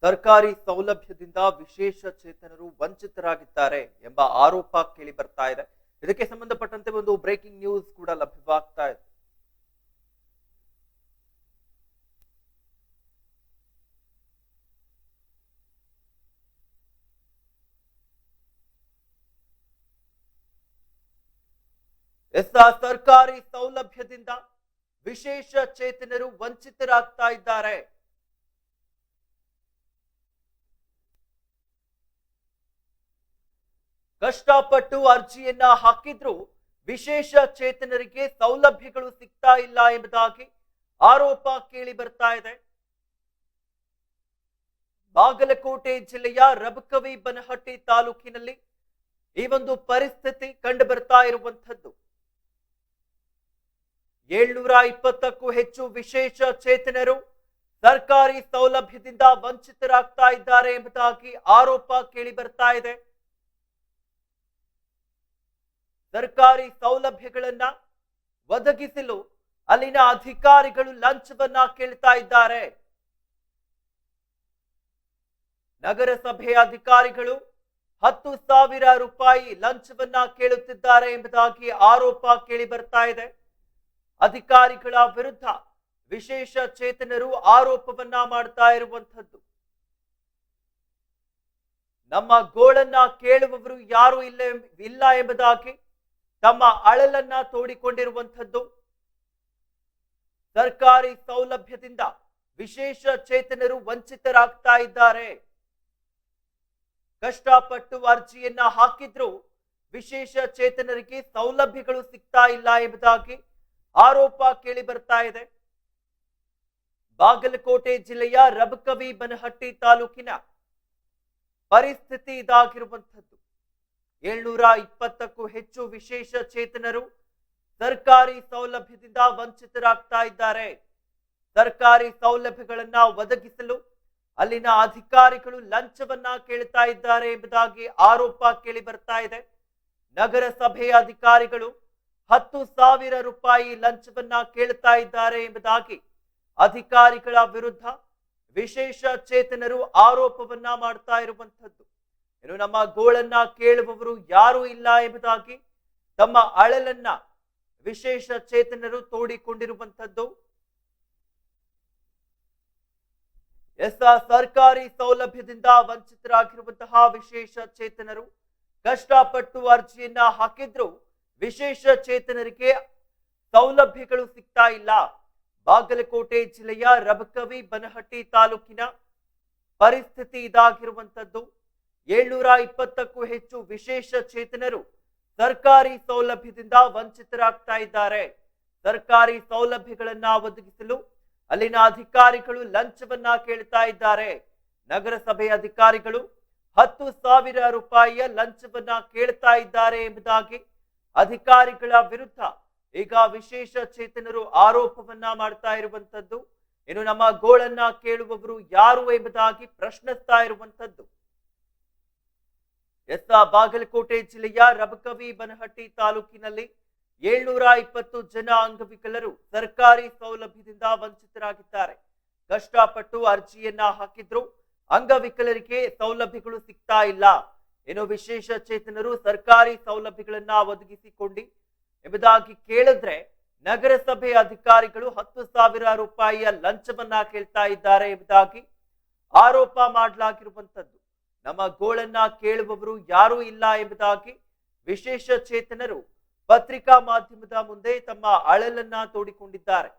ಸರ್ಕಾರಿ ಸೌಲಭ್ಯದಿಂದ ವಿಶೇಷ ಚೇತನರು ವಂಚಿತರಾಗಿದ್ದಾರೆ ಎಂಬ ಆರೋಪ ಕೇಳಿ ಬರ್ತಾ ಇದೆ. ಇದಕ್ಕೆ ಸಂಬಂಧಪಟ್ಟಂತೆ ಒಂದು ಬ್ರೇಕಿಂಗ್ ನ್ಯೂಸ್ ಕೂಡ ಲಭ್ಯವಾಗ್ತಾ ಇದೆ. ಸರ್ಕಾರಿ ಸೌಲಭ್ಯದಿಂದ ವಿಶೇಷ ಚೇತನರು ವಂಚಿತರಾಗ್ತಾ ಇದ್ದಾರೆ. ಕಷ್ಟಪಟ್ಟು ಅರ್ಜಿಯನ್ನ ಹಾಕಿದ್ರು ವಿಶೇಷ ಚೇತನರಿಗೆ ಸೌಲಭ್ಯಗಳು ಸಿಗ್ತಾ ಇಲ್ಲ ಎಂಬುದಾಗಿ ಆರೋಪ ಕೇಳಿ ಬರ್ತಾ ಇದೆ. ಬಾಗಲಕೋಟೆ ಜಿಲ್ಲೆಯ ರಬಕವಿ ಬನಹಟ್ಟಿ ತಾಲೂಕಿನಲ್ಲಿ ಈ ಒಂದು ಪರಿಸ್ಥಿತಿ ಕಂಡು ಬರ್ತಾ ಇರುವಂತದ್ದು. 720ಕ್ಕೂ ಹೆಚ್ಚು ವಿಶೇಷ ಚೇತನರು ಸರ್ಕಾರಿ ಸೌಲಭ್ಯದಿಂದ ವಂಚಿತರಾಗ್ತಾ ಇದ್ದಾರೆ ಎಂಬುದಾಗಿ ಆರೋಪ ಕೇಳಿ ಬರ್ತಾ ಇದೆ. ಸರ್ಕಾರಿ ಸೌಲಭ್ಯಗಳನ್ನ ಒದಗಿಸಲು ಅಲ್ಲಿನ ಅಧಿಕಾರಿಗಳು ಲಂಚವನ್ನ ಕೇಳ್ತಾ ಇದ್ದಾರೆ. ನಗರಸಭೆ ಅಧಿಕಾರಿಗಳು 10,000 ರೂಪಾಯಿ ಲಂಚವನ್ನ ಕೇಳುತ್ತಿದ್ದಾರೆ ಎಂಬುದಾಗಿ ಆರೋಪ ಕೇಳಿ ಬರ್ತಾ ಇದೆ. ಅಧಿಕಾರಿಗಳ ವಿರುದ್ಧ ವಿಶೇಷ ಚೇತನರು ಆರೋಪವನ್ನ ಮಾಡ್ತಾ ಇರುವಂತದ್ದು. ನಮ್ಮ ಗೋಳನ್ನ ಕೇಳುವವರು ಯಾರು ಇಲ್ಲ ಎಂಬುದಾಗಿ ತಮ್ಮ ಅಳಲನ್ನ ತೋಡಿಕೊಂಡಿರುವಂತದ್ದು. ಸರ್ಕಾರಿ ಸೌಲಭ್ಯದಿಂದ ವಿಶೇಷ ಚೇತನರು ವಂಚಿತರಾಗ್ತಾ ಇದ್ದಾರೆ. ಕಷ್ಟಪಟ್ಟು ಅರ್ಜಿಯನ್ನ ಹಾಕಿದ್ರು ವಿಶೇಷ ಚೇತನರಿಗೆ ಸೌಲಭ್ಯಗಳು ಸಿಗ್ತಾ ಇಲ್ಲ ಎಂಬುದಾಗಿ ಆರೋಪ ಕೇಳಿ ಬರ್ತಾ ಇದೆ. ಬಾಗಲಕೋಟೆ ಜಿಲ್ಲೆಯ ರಬಕವಿ ಬನಹಟ್ಟಿ ತಾಲೂಕಿನ ಪರಿಸ್ಥಿತಿ ಇದಾಗಿರುವಂತದ್ದು. 720ಕ್ಕೂ ಹೆಚ್ಚು ವಿಶೇಷ ಚೇತನರು ಸರ್ಕಾರಿ ಸೌಲಭ್ಯದಿಂದ ವಂಚಿತರಾಗ್ತಾ ಇದ್ದಾರೆ. ಸರ್ಕಾರಿ ಸೌಲಭ್ಯಗಳನ್ನ ಒದಗಿಸಲು ಅಲ್ಲಿನ ಅಧಿಕಾರಿಗಳು ಲಂಚವನ್ನ ಕೇಳ್ತಾ ಇದ್ದಾರೆ ಎಂಬುದಾಗಿ ಆರೋಪ ಕೇಳಿ ಬರ್ತಾ ಇದೆ. ನಗರಸಭೆಯ ಅಧಿಕಾರಿಗಳು 10,000 ರೂಪಾಯಿ ಲಂಚವನ್ನ ಕೇಳ್ತಾ ಇದ್ದಾರೆ ಎಂಬುದಾಗಿ ಅಧಿಕಾರಿಗಳ ವಿರುದ್ಧ ವಿಶೇಷ ಚೇತನರು ಆರೋಪವನ್ನ ಮಾಡ್ತಾ ಇರುವಂತದ್ದು. ಇನ್ನು ನಮ್ಮ ಗೋಳನ್ನ ಕೇಳುವವರು ಯಾರು ಇಲ್ಲ ಎಂಬುದಾಗಿ ತಮ್ಮ ಅಳಲನ್ನ ವಿಶೇಷ ಚೇತನರು ತೋಡಿಕೊಂಡಿರುವಂತದ್ದು. ಸರ್ಕಾರಿ ಸೌಲಭ್ಯದಿಂದ ವಂಚಿತರಾಗಿರುವಂತಹ ವಿಶೇಷ ಚೇತನರು ಕಷ್ಟಪಟ್ಟು ಅರ್ಜಿಯನ್ನ ಹಾಕಿದ್ರು ವಿಶೇಷ ಚೇತನರಿಗೆ ಸೌಲಭ್ಯಗಳು ಸಿಗ್ತಾ ಇಲ್ಲ. ಬಾಗಲಕೋಟೆ ಜಿಲ್ಲೆಯ ರಬಕವಿ ಬನಹಟ್ಟಿ ತಾಲೂಕಿನ ಪರಿಸ್ಥಿತಿ ಇದಾಗಿರುವಂತದ್ದು. 720ಕ್ಕೂ ಹೆಚ್ಚು ವಿಶೇಷ ಚೇತನರು ಸರ್ಕಾರಿ ಸೌಲಭ್ಯದಿಂದ ವಂಚಿತರಾಗ್ತಾ ಇದ್ದಾರೆ. ಸರ್ಕಾರಿ ಸೌಲಭ್ಯಗಳನ್ನ ಒದಗಿಸಲು ಅಲ್ಲಿನ ಅಧಿಕಾರಿಗಳು ಲಂಚವನ್ನ ಕೇಳ್ತಾ ಇದ್ದಾರೆ. ನಗರಸಭೆ ಅಧಿಕಾರಿಗಳು 10,000 ರೂಪಾಯಿಯ ಲಂಚವನ್ನ ಕೇಳ್ತಾ ಇದ್ದಾರೆ ಎಂಬುದಾಗಿ ಅಧಿಕಾರಿಗಳ ವಿರುದ್ಧ ಈಗ ವಿಶೇಷ ಚೇತನರು ಆರೋಪವನ್ನ ಮಾಡ್ತಾ ಇರುವಂತದ್ದು. ಇನ್ನು ನಮ್ಮ ಗೋಳನ್ನ ಕೇಳುವವರು ಯಾರು ಎಂಬುದಾಗಿ ಪ್ರಶ್ನಿಸ್ತಾ ಇರುವಂತದ್ದು. ಬಾಗಲಕೋಟೆ ಜಿಲ್ಲೆಯ ರಬಕವಿ ಬನಹಟ್ಟಿ ತಾಲೂಕಿನಲ್ಲಿ 720 ಜನ ಅಂಗವಿಕಲರು ಸರ್ಕಾರಿ ಸೌಲಭ್ಯದಿಂದ ವಂಚಿತರಾಗಿದ್ದಾರೆ. ಕಷ್ಟಪಟ್ಟು ಅರ್ಜಿಯನ್ನ ಹಾಕಿದ್ರು ಅಂಗವಿಕಲರಿಗೆ ಸೌಲಭ್ಯಗಳು ಸಿಗ್ತಾ ಇಲ್ಲ. ಇನ್ನು ವಿಶೇಷ ಚೇತನರು ಸರ್ಕಾರಿ ಸೌಲಭ್ಯಗಳನ್ನ ಒದಗಿಸಿಕೊಂಡಿ ಎಂಬುದಾಗಿ ಕೇಳಿದ್ರೆ ನಗರಸಭೆ ಅಧಿಕಾರಿಗಳು 10,000 ರೂಪಾಯಿಯ ಲಂಚವನ್ನ ಕೇಳ್ತಾ ಇದ್ದಾರೆ ಎಂಬುದಾಗಿ ಆರೋಪ ಮಾಡಲಾಗಿರುವಂತದ್ದು. ನಮ್ಮ ಗೋಳನ್ನ ಕೇಳುವವರು ಯಾರೂ ಇಲ್ಲ ಎಂಬುದಾಗಿ ವಿಶೇಷ ಚೇತನರು ಪತ್ರಿಕಾ ಮಾಧ್ಯಮದ ಮುಂದೆ ತಮ್ಮ ಅಳಲನ್ನ ತೋಡಿಕೊಂಡಿದ್ದಾರೆ.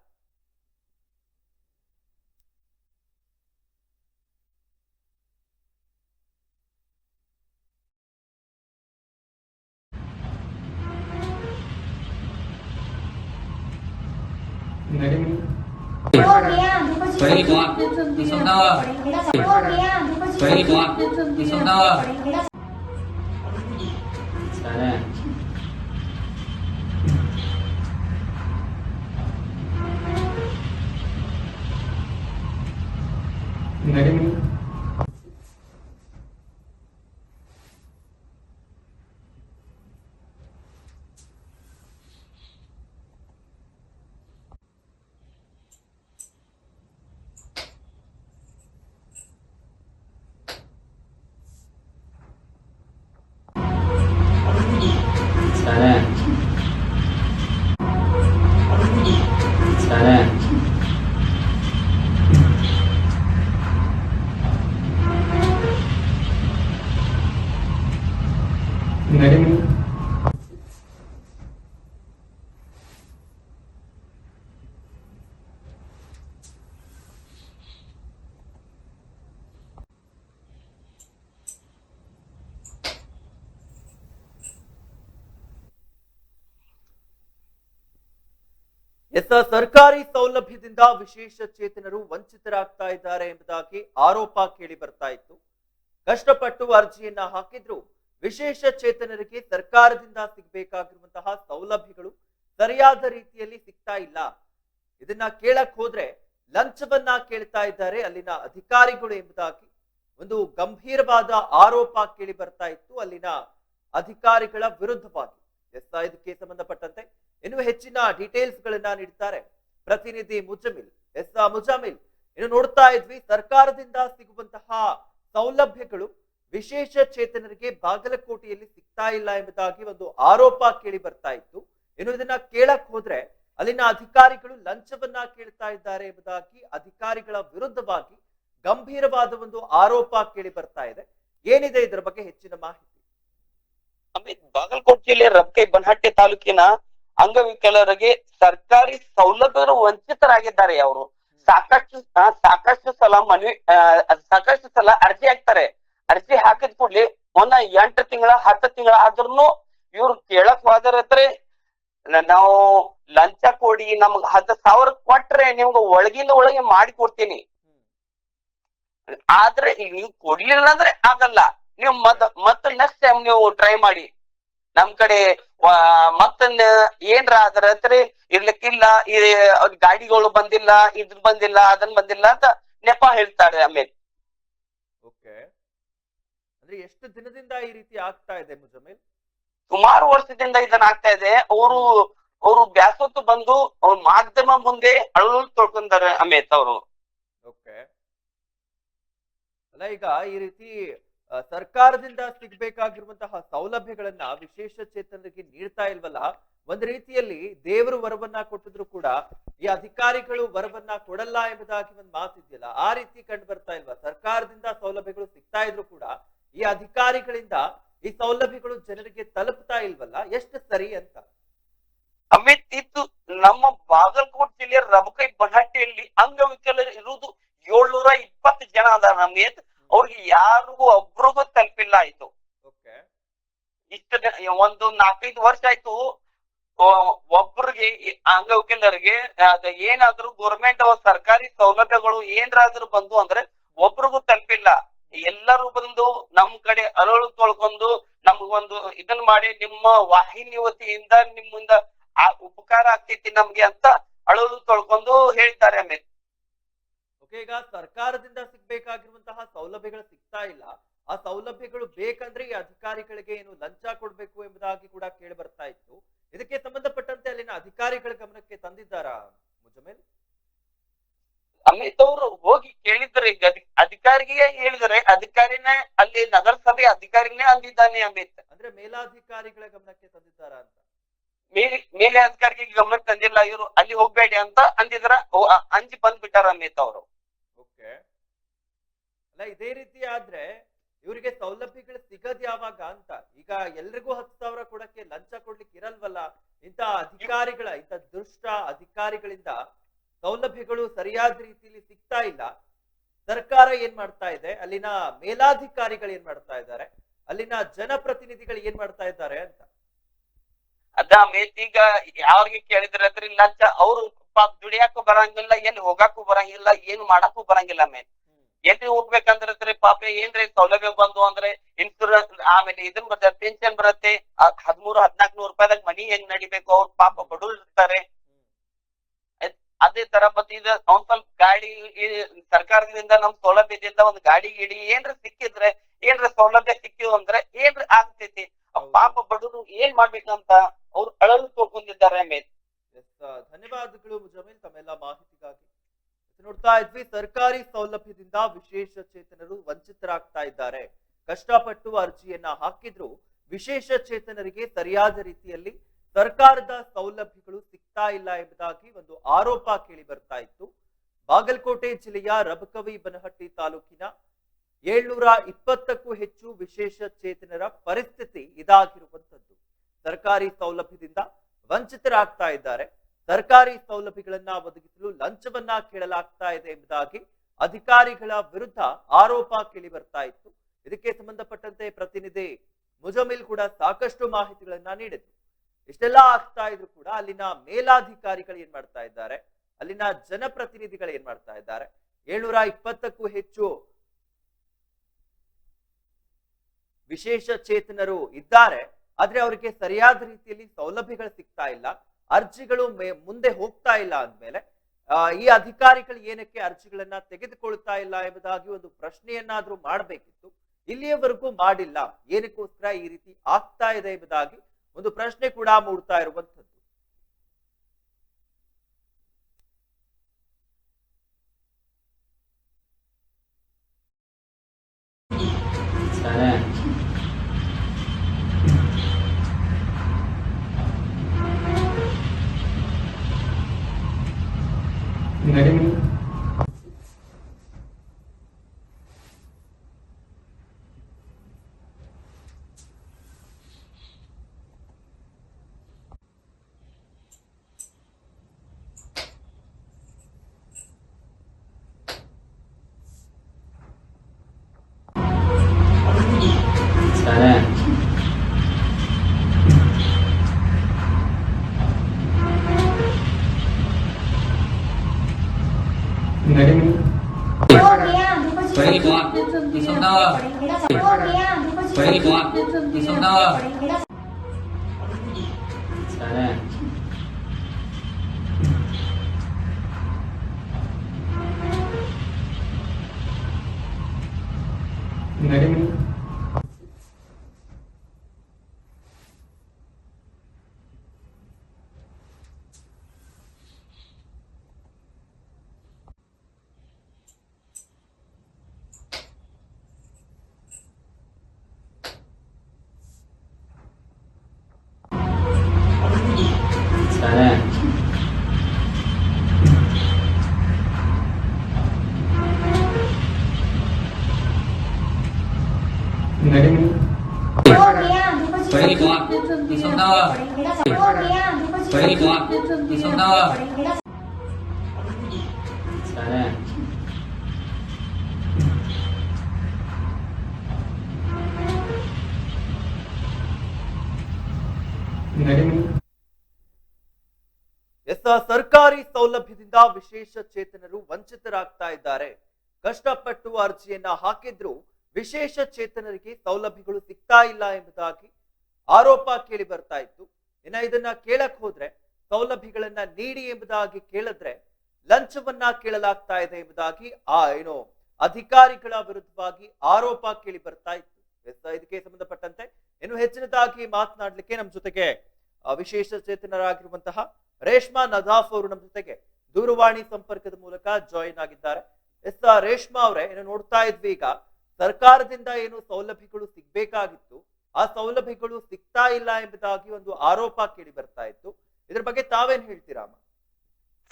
ಸರ್ಕಾರಿ ಸೌಲಭ್ಯದಿಂದ ವಿಶೇಷ ಚೇತನರು ವಂಚಿತರಾಗ್ತಾ ಇದ್ದಾರೆ ಎಂಬುದಾಗಿ ಆರೋಪ ಕೇಳಿ ಬರ್ತಾ ಇತ್ತು. ಕಷ್ಟಪಟ್ಟು ಅರ್ಜಿಯನ್ನ ಹಾಕಿದ್ರು ವಿಶೇಷ ಚೇತನರಿಗೆ ಸರ್ಕಾರದಿಂದ ಸಿಗಬೇಕಾಗಿರುವಂತಹ ಸೌಲಭ್ಯಗಳು ಸರಿಯಾದ ರೀತಿಯಲ್ಲಿ ಸಿಗ್ತಾ ಇಲ್ಲ. ಇದನ್ನ ಕೇಳಕ್ ಹೋದ್ರೆ ಲಂಚವನ್ನ ಕೇಳ್ತಾ ಇದ್ದಾರೆ ಅಲ್ಲಿನ ಅಧಿಕಾರಿಗಳು ಎಂಬುದಾಗಿ ಒಂದು ಗಂಭೀರವಾದ ಆರೋಪ ಕೇಳಿ ಬರ್ತಾ ಇತ್ತು ಅಲ್ಲಿನ ಅಧಿಕಾರಿಗಳ ವಿರುದ್ಧವಾಗಿ. ಇದಕ್ಕೆ ಸಂಬಂಧಪಟ್ಟಂತೆ ಇನ್ನು ಹೆಚ್ಚಿನ ಡೀಟೇಲ್ಸ್ ಗಳನ್ನ ನೀಡ್ತಾರೆ ಪ್ರತಿನಿಧಿ ಮುಜಮಿಲ್. ಮುಜಮಿಲ್, ಇನ್ನು ನೋಡ್ತಾ ಇದ್ವಿ ಸರ್ಕಾರದಿಂದ ಸಿಗುವಂತಹ ಸೌಲಭ್ಯಗಳು ವಿಶೇಷ ಚೇತನರಿಗೆ ಬಾಗಲಕೋಟೆಯಲ್ಲಿ ಸಿಗ್ತಾ ಇಲ್ಲ ಎಂಬುದಾಗಿ ಒಂದು ಆರೋಪ ಕೇಳಿ ಬರ್ತಾ ಇತ್ತು. ಇನ್ನು ಇದನ್ನ ಕೇಳಕ್ ಹೋದ್ರೆ ಅಲ್ಲಿನ ಅಧಿಕಾರಿಗಳು ಲಂಚವನ್ನ ಕೇಳ್ತಾ ಇದ್ದಾರೆ ಎಂಬುದಾಗಿ ಅಧಿಕಾರಿಗಳ ವಿರುದ್ಧವಾಗಿ ಗಂಭೀರವಾದ ಒಂದು ಆರೋಪ ಕೇಳಿ ಬರ್ತಾ ಇದೆ. ಏನಿದೆ ಇದರ ಬಗ್ಗೆ ಹೆಚ್ಚಿನ ಮಾಹಿತಿ? ಬಾಗಲಕೋಟೆ ಜಿಲ್ಲೆ ರಬಕೈ ಬನಹಟ್ಟಿ ತಾಲೂಕಿನ ಅಂಗವಿಕಲರಿಗೆ ಸರ್ಕಾರಿ ಸೌಲಭ್ಯರು ವಂಚಿತರಾಗಿದ್ದಾರೆ. ಅವರು ಸಾಕಷ್ಟು ಸಲ ಅರ್ಜಿ ಹಾಕ್ತಾರೆ. ಅರ್ಜಿ ಹಾಕಿದ ಕೂಡ್ಲಿ 8 ತಿಂಗಳ 10 ತಿಂಗಳ ಆದ್ರೂ ಇವ್ರು ಕೇಳಕ್ ಹೋದ್ರೆ ನಾವು ಲಂಚ ಕೊಡಿ, ನಮ್ಗ್ 10,000 ಕೊಟ್ರೆ ನಿಮ್ಗೆ ಒಳಗಿಂದ ಒಳಗೆ ಮಾಡಿ ಕೊಡ್ತೀನಿ, ಆದ್ರೆ ನೀವು ಕೊಡ್ಲಿಲ್ಲ ಅಂದ್ರೆ ಆಗಲ್ಲ, ನೀವು ಮತ್ತ ನೆಕ್ಸ್ಟ್ ಟೈಮ್ ನೀವು ಟ್ರೈ ಮಾಡಿ, ನಮ್ ಕಡೆ ಮತ್ತ ಏನ್ರ ಅದ್ರ ಇರ್ಲಿಕ್ಕಿಲ್ಲ, ಗಾಡಿಗಳು ಬಂದಿಲ್ಲ, ಇದ್ರ ಬಂದಿಲ್ಲ, ಅದನ್ ಬಂದಿಲ್ಲ ಅಂತ ನೆಪ ಹೇಳ್ತಾರೆ. ಆಮೇಲೆ ಅಂದ್ರೆ ಎಷ್ಟು ದಿನದಿಂದ ಈ ರೀತಿ ಆಗ್ತಾ ಇದೆ ಮುಜಮಿಲ್? ಸುಮಾರು ವರ್ಷದಿಂದ ಇದನ್ನ ಆಗ್ತಾ ಇದೆ. ಅವರು ಬ್ಯಾಸೊತ್ತು ಬಂದು ಅವ್ರ ಮಾಧ್ಯಮ ಮುಂದೆ ಅಳು ತೊಳ್ಕೊಂಡಾರೆ ಅಮಿತ್ ಅವರು. ಅಲ್ಲ, ಈಗ ಈ ರೀತಿ ಸರ್ಕಾರದಿಂದ ಸಿಗ್ಬೇಕಾಗಿರುವಂತಹ ಸೌಲಭ್ಯಗಳನ್ನ ವಿಶೇಷ ಚೇತನರಿಗೆ ನೀಡ್ತಾ ಇಲ್ವಲ್ಲ. ಒಂದ್ ರೀತಿಯಲ್ಲಿ ದೇವರು ವರವನ್ನ ಕೊಟ್ಟಿದ್ರು ಕೂಡ ಈ ಅಧಿಕಾರಿಗಳು ವರವನ್ನ ಕೊಡಲ್ಲ ಎಂಬುದಾಗಿ ಒಂದ್ ಮಾತಿದೆಯಲ್ಲ, ಆ ರೀತಿ ಕಂಡು ಬರ್ತಾ ಇಲ್ವಾ? ಸರ್ಕಾರದಿಂದ ಸೌಲಭ್ಯಗಳು ಸಿಗ್ತಾ ಇದ್ರು ಕೂಡ ಈ ಅಧಿಕಾರಿಗಳಿಂದ ಈ ಸೌಲಭ್ಯಗಳು ಜನರಿಗೆ ತಲುಪ್ತಾ ಇಲ್ವಲ್ಲ, ಎಷ್ಟು ಸರಿ ಅಂತ? ಅಮಿತ್, ಇದು ನಮ್ಮ ಬಾಗಲಕೋಟೆ ಜಿಲ್ಲೆಯ ರಬಕೈ ಬನಹಟ್ಟಿಯಲ್ಲಿ ಅಂಗವಿಕಲರು ಇರುವುದು 720 ಜನ ಅದಾರ ಅಮಿತ್. ಅವ್ರಿಗೆ ಯಾರಿಗೂ ಒಬ್ರಿಗೂ ತಲುಪಿಲ್ಲ ಆಯ್ತು. ಇಷ್ಟ ಒಂದು 4-5 ವರ್ಷ ಆಯ್ತು ಒಬ್ರಿಗೆ ಅಂಗವಿಕಲರಿಗೆ ಏನಾದ್ರು ಗೋರ್ಮೆಂಟ್ ಸರ್ಕಾರಿ ಸೌಲಭ್ಯಗಳು ಏನಾದ್ರೂ ಬಂದು ಅಂದ್ರೆ ಒಬ್ರಿಗೂ ತಲುಪಿಲ್ಲ. ಎಲ್ಲರೂ ಬಂದು ನಮ್ ಕಡೆ ಅರಳು ತೊಳ್ಕೊಂಡು ನಮ್ಗೊಂದು ಇದನ್ ಮಾಡಿ ನಿಮ್ಮ ವಾಹಿನಿ ವತಿಯಿಂದ ನಿಮ್ಮಿಂದ ಉಪಕಾರ ಆಗ್ತೈತಿ ನಮ್ಗೆ ಅಂತ ಅಳಲು ತೊಳ್ಕೊಂಡು ಹೇಳ್ತಾರೆ. ಆಮೇಲೆ ಈಗ ಸರ್ಕಾರದಿಂದ ಸಿಗ್ಬೇಕಾಗಿರುವಂತಹ ಸೌಲಭ್ಯಗಳು ಸಿಗ್ತಾ ಇಲ್ಲ, ಆ ಸೌಲಭ್ಯಗಳು ಬೇಕಂದ್ರೆ ಈ ಅಧಿಕಾರಿಗಳಿಗೆ ಏನು ಲಂಚ ಕೊಡ್ಬೇಕು ಎಂಬುದಾಗಿ ಕೂಡ ಕೇಳಿ ಬರ್ತಾ ಇತ್ತು. ಇದಕ್ಕೆ ಸಂಬಂಧಪಟ್ಟಂತೆ ಅಲ್ಲಿನ ಅಧಿಕಾರಿಗಳ ಗಮನಕ್ಕೆ ತಂದಿದ್ದಾರಾ ಮುಜಮಿಲ್? ಅಮಿತ್ ಅವರು ಹೋಗಿ ಕೇಳಿದ್ರೆ, ಈಗ ಅಧಿಕಾರಿಗೆ ಹೇಳಿದ್ರೆ ಅಧಿಕಾರಿನೇ ಅಲ್ಲಿ ನಗರಸಭೆ ಅಧಿಕಾರಿನೇ ಅಂದಿದ್ದಾನೆ ಅಮಿತ್. ಅಂದ್ರೆ ಮೇಲಾಧಿಕಾರಿಗಳ ಗಮನಕ್ಕೆ ತಂದಿದ್ದಾರಾ ಅಂತ? ಮೇಲೆ ಅಧಿಕಾರಿಗೆ ಗಮನಕ್ಕೆ ತಂದಿಲ್ಲ, ಇವರು ಅಲ್ಲಿ ಹೋಗ್ಬೇಡಿ ಅಂತ ಅಂದಿದ್ರ ಅಂಜಿ ಬಂದ್ಬಿಟ್ಟಾರ ಅಮಿತ್ ಅವರು. ಅಲ್ಲ, ಇದೇ ರೀತಿ ಆದ್ರೆ ಇವರಿಗೆ ಸೌಲಭ್ಯಗಳು ಸಿಗದ್ ಯಾವಾಗ ಅಂತ? ಈಗ ಎಲ್ರಿಗೂ 10,000 ಕೊಡಕ್ಕೆ ಲಂಚ ಕೊಡ್ಲಿಕ್ಕೆ ಇರಲ್ವಲ್ಲ. ಇಂಥ ದುಷ್ಟ ಅಧಿಕಾರಿಗಳಿಂದ ಸೌಲಭ್ಯಗಳು ಸರಿಯಾದ ರೀತಿಯಲ್ಲಿ ಸಿಗ್ತಾ ಇಲ್ಲ. ಸರ್ಕಾರ ಏನ್ ಮಾಡ್ತಾ ಇದೆ, ಅಲ್ಲಿನ ಮೇಲಾಧಿಕಾರಿಗಳು ಏನ್ ಮಾಡ್ತಾ ಇದ್ದಾರೆ, ಅಲ್ಲಿನ ಜನಪ್ರತಿನಿಧಿಗಳು ಏನ್ ಮಾಡ್ತಾ ಇದ್ದಾರೆ ಅಂತ? ಅದ ಅಮಿತ್, ಈಗ ಯಾವ್ರಿಗೆ ಕೇಳಿದ್ರೆ ಲಂಚ ಅವ್ರು ದುಡಿಯಾಕು ಬರಂಗಿಲ್ಲ, ಎಲ್ಲಿ ಹೋಗಾಕು ಬರಂಗಿಲ್ಲ, ಏನು ಮಾಡಾಕು ಬರಂಗಿಲ್ಲ. ಆಮೇಲೆ ಎಲ್ಲಿ ಹೋಗ್ಬೇಕಂದ್ರೆ ಪಾಪ ಏನ್ರಿ ಸೌಲಭ್ಯ ಬಂದು ಅಂದ್ರೆ ಇನ್ಶೂರೆನ್ಸ್, ಆಮೇಲೆ ಇದನ್ ಬರ್ತದೆ, ಪೆನ್ಷನ್ ಬರುತ್ತೆ, 1300-1400 ರೂಪಾಯಿದಾಗ ಮನಿ ಹೆಂಗ್ ನಡಿಬೇಕು, ಅವ್ರು ಪಾಪ ಬಡವ್ರು ಇರ್ತಾರೆ. ಅದೇ ತರ ಮತ್ತೆ ಇದು ಒಂದ್ ಸ್ವಲ್ಪ ಗಾಡಿ ಸರ್ಕಾರದಿಂದ ನಮ್ ಸೌಲಭ್ಯದಿಂದ ಒಂದ್ ಗಾಡಿ ಗಿಡಿ ಏನ್ರ ಸಿಕ್ಕಿದ್ರೆ, ಏನ್ರ ಸೌಲಭ್ಯ ಸಿಕ್ಕಿವ್ ಅಂದ್ರೆ ಏನ್ರ ಆಗ್ತೈತಿ. ಪಾಪ ಬಡವರು ಏನ್ ಮಾಡ್ಬೇಕಂತ ಅವ್ರು ಅಳಲು ತಗೊಂಡಿದ್ದಾರೆ. ಆಮೇಲೆ ಧನ್ಯವಾದಗಳು ಮುಜಮಿಲ್ ತಮ್ಮೆಲ್ಲ ಮಾಹಿತಿಗಾಗಿ. ನೋಡ್ತಾ ಇದ್ವಿ, ಸರ್ಕಾರಿ ಸೌಲಭ್ಯದಿಂದ ವಿಶೇಷ ಚೇತನರು ವಂಚಿತರಾಗ್ತಾ ಇದ್ದಾರೆ. ಕಷ್ಟಪಟ್ಟು ಅರ್ಜಿಯನ್ನ ಹಾಕಿದ್ರು ವಿಶೇಷ ಚೇತನರಿಗೆ ಸರಿಯಾದ ರೀತಿಯಲ್ಲಿ ಸರ್ಕಾರದ ಸೌಲಭ್ಯಗಳು ಸಿಗ್ತಾ ಇಲ್ಲ ಎಂಬುದಾಗಿ ಒಂದು ಆರೋಪ ಕೇಳಿ ಬರ್ತಾ ಇತ್ತು. ಬಾಗಲಕೋಟೆ ಜಿಲ್ಲೆಯ ರಬಕವಿ ಬನಹಟ್ಟಿ ತಾಲೂಕಿನ 720ಕ್ಕೂ ಹೆಚ್ಚು ವಿಶೇಷ ಚೇತನರ ಪರಿಸ್ಥಿತಿ ಇದಾಗಿರುವಂತದ್ದು. ಸರ್ಕಾರಿ ಸೌಲಭ್ಯದಿಂದ ವಂಚಿತರಾಗ್ತಾ ಇದ್ದಾರೆ. ಸರ್ಕಾರಿ ಸೌಲಭ್ಯಗಳನ್ನ ಒದಗಿಸಲು ಲಂಚವನ್ನ ಕೇಳಲಾಗ್ತಾ ಇದೆ ಎಂಬುದಾಗಿ ಅಧಿಕಾರಿಗಳ ವಿರುದ್ಧ ಆರೋಪ ಕೇಳಿ ಬರ್ತಾ ಇತ್ತು. ಇದಕ್ಕೆ ಸಂಬಂಧಪಟ್ಟಂತೆ ಪ್ರತಿನಿಧಿ ಮುಜಮಿಲ್ ಕೂಡ ಸಾಕಷ್ಟು ಮಾಹಿತಿಗಳನ್ನ ನೀಡಿದ್ರು. ಇಷ್ಟೆಲ್ಲ ಆಗ್ತಾ ಇದ್ರು ಕೂಡ ಅಲ್ಲಿನ ಮೇಲಾಧಿಕಾರಿಗಳು ಏನ್ ಮಾಡ್ತಾ ಇದ್ದಾರೆ, ಅಲ್ಲಿನ ಜನಪ್ರತಿನಿಧಿಗಳು ಏನ್ ಮಾಡ್ತಾ ಇದ್ದಾರೆ, 720ಕ್ಕೂ ಹೆಚ್ಚು ವಿಶೇಷ ಚೇತನರು ಇದ್ದಾರೆ, ಆದ್ರೆ ಅವರಿಗೆ ಸರಿಯಾದ ರೀತಿಯಲ್ಲಿ ಸೌಲಭ್ಯಗಳು ಸಿಗ್ತಾ ಇಲ್ಲ, ಅರ್ಜಿಗಳು ಮುಂದೆ ಹೋಗ್ತಾ ಇಲ್ಲ ಅಂದ್ಮೇಲೆ ಈ ಅಧಿಕಾರಿಗಳು ಏನಕ್ಕೆ ಅರ್ಜಿಗಳನ್ನ ತೆಗೆದುಕೊಳ್ತಾ ಇಲ್ಲ ಎಂಬುದಾಗಿ ಒಂದು ಪ್ರಶ್ನೆಯನ್ನಾದ್ರೂ ಮಾಡಬೇಕಿತ್ತು. ಇಲ್ಲಿಯವರೆಗೂ ಮಾಡಿಲ್ಲ, ಏನಕ್ಕೋಸ್ಕರ ಈ ರೀತಿ ಆಗ್ತಾ ಇದೆ ಎಂಬುದಾಗಿ ಒಂದು ಪ್ರಶ್ನೆ ಕೂಡ ಮೂಡ್ತಾ ಇರುವಂತದ್ದು. ಸರ್ಕಾರಿ ಸೌಲಭ್ಯದಿಂದ ವಿಶೇಷ ಚೇತನರು ವಂಚಿತರಾಗ್ತಾ ಇದ್ದಾರೆ. ಕಷ್ಟಪಟ್ಟು ಅರ್ಜಿಯನ್ನ ಹಾಕಿದ್ರು ವಿಶೇಷ ಚೇತನರಿಗೆ ಸೌಲಭ್ಯಗಳು ಸಿಗ್ತಾ ಇಲ್ಲ ಎಂಬುದಾಗಿ ಆರೋಪ ಕೇಳಿ ಬರ್ತಾ ಇತ್ತು. ಇನ್ನ ಇದನ್ನ ಕೇಳಕ್ ಹೋದ್ರೆ ಸೌಲಭ್ಯಗಳನ್ನ ನೀಡಿ ಎಂಬುದಾಗಿ ಕೇಳಿದ್ರೆ ಲಂಚವನ್ನ ಕೇಳಲಾಗ್ತಾ ಇದೆ ಎಂಬುದಾಗಿ ಅಧಿಕಾರಿಗಳ ವಿರುದ್ಧವಾಗಿ ಆರೋಪ ಕೇಳಿ ಬರ್ತಾ ಇತ್ತು. ಇದಕ್ಕೆ ಸಂಬಂಧಪಟ್ಟಂತೆ ಇನ್ನು ಹೆಚ್ಚಿನದಾಗಿ ಮಾತನಾಡ್ಲಿಕ್ಕೆ ನಮ್ಮ ಜೊತೆಗೆ ವಿಶೇಷ ಚೇತನರಾಗಿರುವಂತಹ ರೇಷ್ಮಾ ನದಾಫ್ ಅವರು ನಮ್ಮ ಜೊತೆಗೆ ದೂರವಾಣಿ ಸಂಪರ್ಕದ ಮೂಲಕ ಜಾಯಿನ್ ಆಗಿದ್ದಾರೆ. ರೇಷ್ಮಾ ಅವರೇ, ಏನು ನೋಡ್ತಾ ಇದ್ವಿ, ಈಗ ಸರ್ಕಾರದಿಂದ ಏನು ಸೌಲಭ್ಯಗಳು ಸಿಗ್ಬೇಕಾಗಿತ್ತು ಆ ಸೌಲಭ್ಯಗಳು ಸಿಗ್ತಾ ಇಲ್ಲ ಎಂಬುದಾಗಿ ಒಂದು ಆರೋಪ ಕೇಳಿ ಬರ್ತಾ ಇತ್ತು. ಇದ್ರ ಬಗ್ಗೆ ತಾವೇನ್ ಹೇಳ್ತೀರಾ?